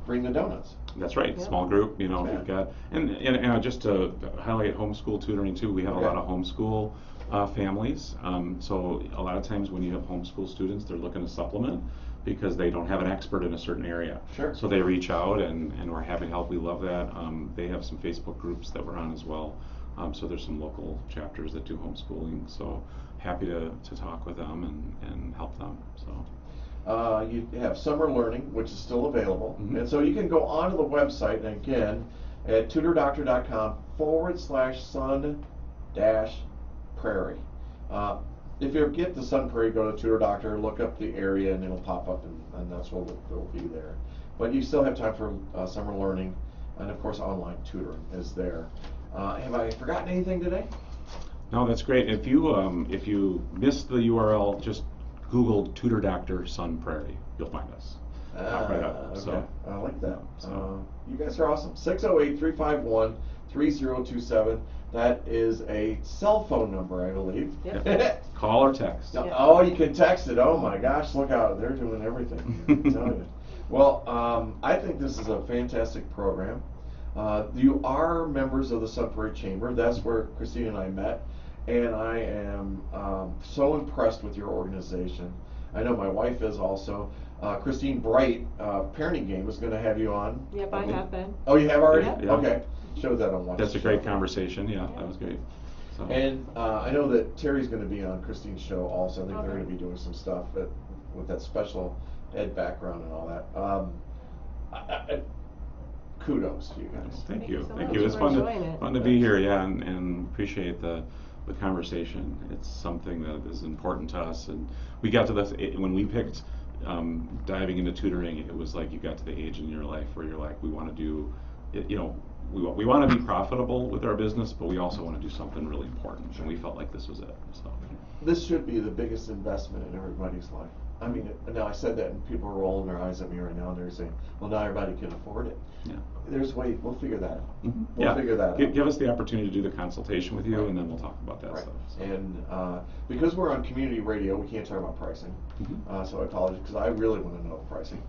Bring the donuts. That's right, small group, you know, Yeah. we've got, and just to highlight homeschool tutoring too, we have a lot of homeschool families. So a lot of times when you have homeschool students, they're looking to supplement because they don't have an expert in a certain area. Sure. So they reach out and we're happy to help. We love that. They have some Facebook groups that we're on as well. So there's some local chapters that do homeschooling. So happy to talk with them and help them. So. You have summer learning, which is still available. Mm-hmm. And so you can go onto the website, and again, at tutordoctor.com/sun-prairie. If you get to Sun Prairie, go to Tutor Doctor, look up the area, and it'll pop up, and that's what will be there. But you still have time for summer learning, and of course, online tutoring is there. Have I forgotten anything today? No, that's great. If you missed the URL, just Google Tutor Doctor Sun Prairie. You'll find us. Right up. Okay. So, I like that. So. You guys are awesome. 608-351-3027. That is a cell phone number, I believe. Yep. Call or text. Yep. Oh, you can text it. Oh my gosh, look out. They're doing everything. I'm telling you. Well, I think this is a fantastic program. You are members of the Sun Prairie Chamber. That's where Christine and I met. And I am so impressed with your organization. I know my wife is also. Christine Bright, Parenting Game, is going to have you on. Yep, I have been. Oh, you have already? Yeah. Yeah. Okay. Shows that on Watch. That's the a great Show. conversation. Yeah, that was great. So. And I know that Terry's going to be on Christine's show also. I think they're Okay. going to be doing some stuff with that special ed background and all that. Kudos to you guys. Thank you you. so Thank much you. It's for fun enjoying it. to be here. Yeah, and appreciate the conversation. It's something that is important to us. And we got to this when we picked diving into tutoring. It was like you got to the age in your life where you're like, we want to do, we want to be profitable with our business, but we also want to do something really important. And we felt like this was it. So. This should be the biggest investment in everybody's life. I mean, now I said that and people are rolling their eyes at me right now and they're saying, well, not everybody can afford it. Yeah. There's ways, we'll figure that out. Mm-hmm. We'll figure that out. Give us the opportunity to do the consultation with you, Right. and then we'll talk about that Right. stuff. So. And because we're on community radio, we can't talk about pricing. Mhm. So I apologize because I really want to know pricing.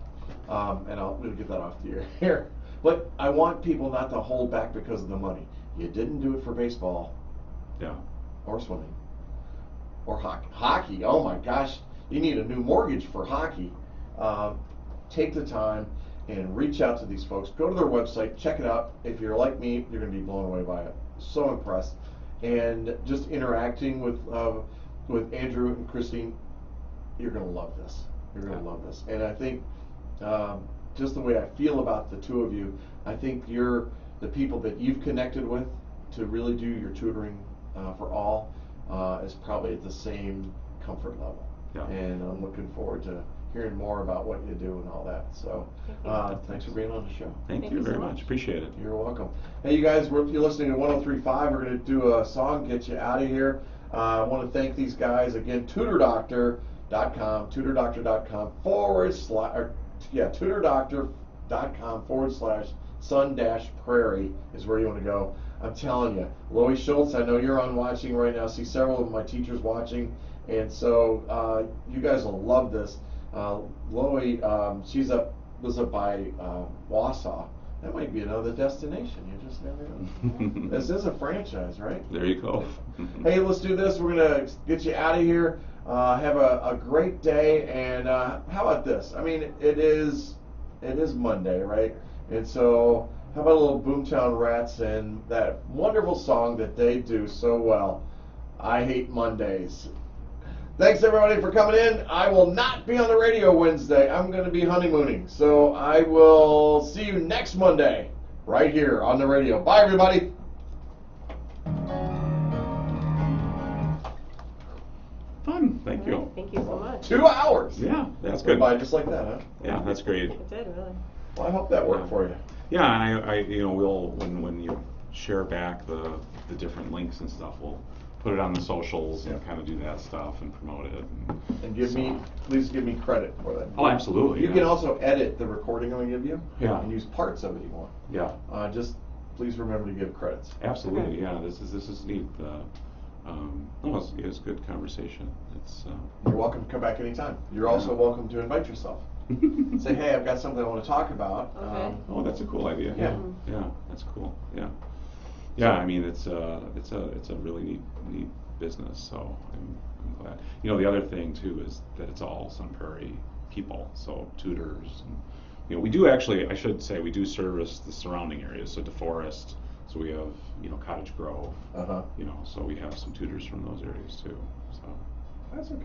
And we'll get that off the air. But I want people not to hold back because of the money. You didn't do it for baseball Yeah. or swimming or hockey. Hockey, oh my gosh, you need a new mortgage for hockey. Take the time and reach out to these folks. Go to their website, check it out. If you're like me, you're going to be blown away by it. So impressed. And just interacting with Andrew and Christine, you're going to love this. You're going to love this. And I think just the way I feel about the two of you, I think you're the people that you've connected with to really do your tutoring for all is probably at the same comfort level. Yeah. And I'm looking forward to hearing more about what you do and all that. So thanks for being on the show. Thank you very much. Appreciate it. You're welcome. Hey, you guys, you're listening to 103.5. We're going to do a song, get you out of here. I want to thank these guys again. Tutordoctor.com, tutordoctor.com tutordoctor.com/sun-prairie is where you want to go. I'm telling you, Lois Schultz, I know you're on watching right now. I see several of my teachers watching, and so you guys will love this. Lois, was up by Wausau. That might be another destination. You just never know. This is a franchise, right? There you go. Hey, let's do this. We're going to get you out of here. Have a great day. And how about this? I mean, it is Monday, right? And so how about a little Boomtown Rats and that wonderful song that they do so well, I Hate Mondays. Thanks, everybody, for coming in. I will not be on the radio Wednesday. I'm going to be honeymooning. So I will see you next Monday right here on the radio. Bye, everybody. Fun. Thank All you. right, thank you so much. 2 hours. Yeah, that's Went good. by just like that, huh? Yeah, that's great. It did, really. Well, I hope that worked for you. Yeah, and I you know, we'll when you share back the different links and stuff, we'll put it on the socials and kind of do that stuff and promote it. And give me, please give me credit for that. Oh, absolutely. You yeah. can also edit the recording I give you. Yeah. And use parts of it you want. Yeah. Just please remember to give credits. Absolutely. Okay. Yeah. This is neat. It's good conversation. It's. You're welcome to come back anytime. You're also welcome to invite yourself. Say, hey, I've got something I want to talk about. Okay. Oh, that's a cool idea. Yeah. Yeah, that's cool. Yeah. Yeah, I mean it's a really neat business. So I'm glad. You know, the other thing too is that it's all Sun Prairie people. So tutors, and you know, we do actually. I should say we do service the surrounding areas. So DeForest. So we have Cottage Grove. Uh-huh. You know, so we have some tutors from those areas too. So That's okay.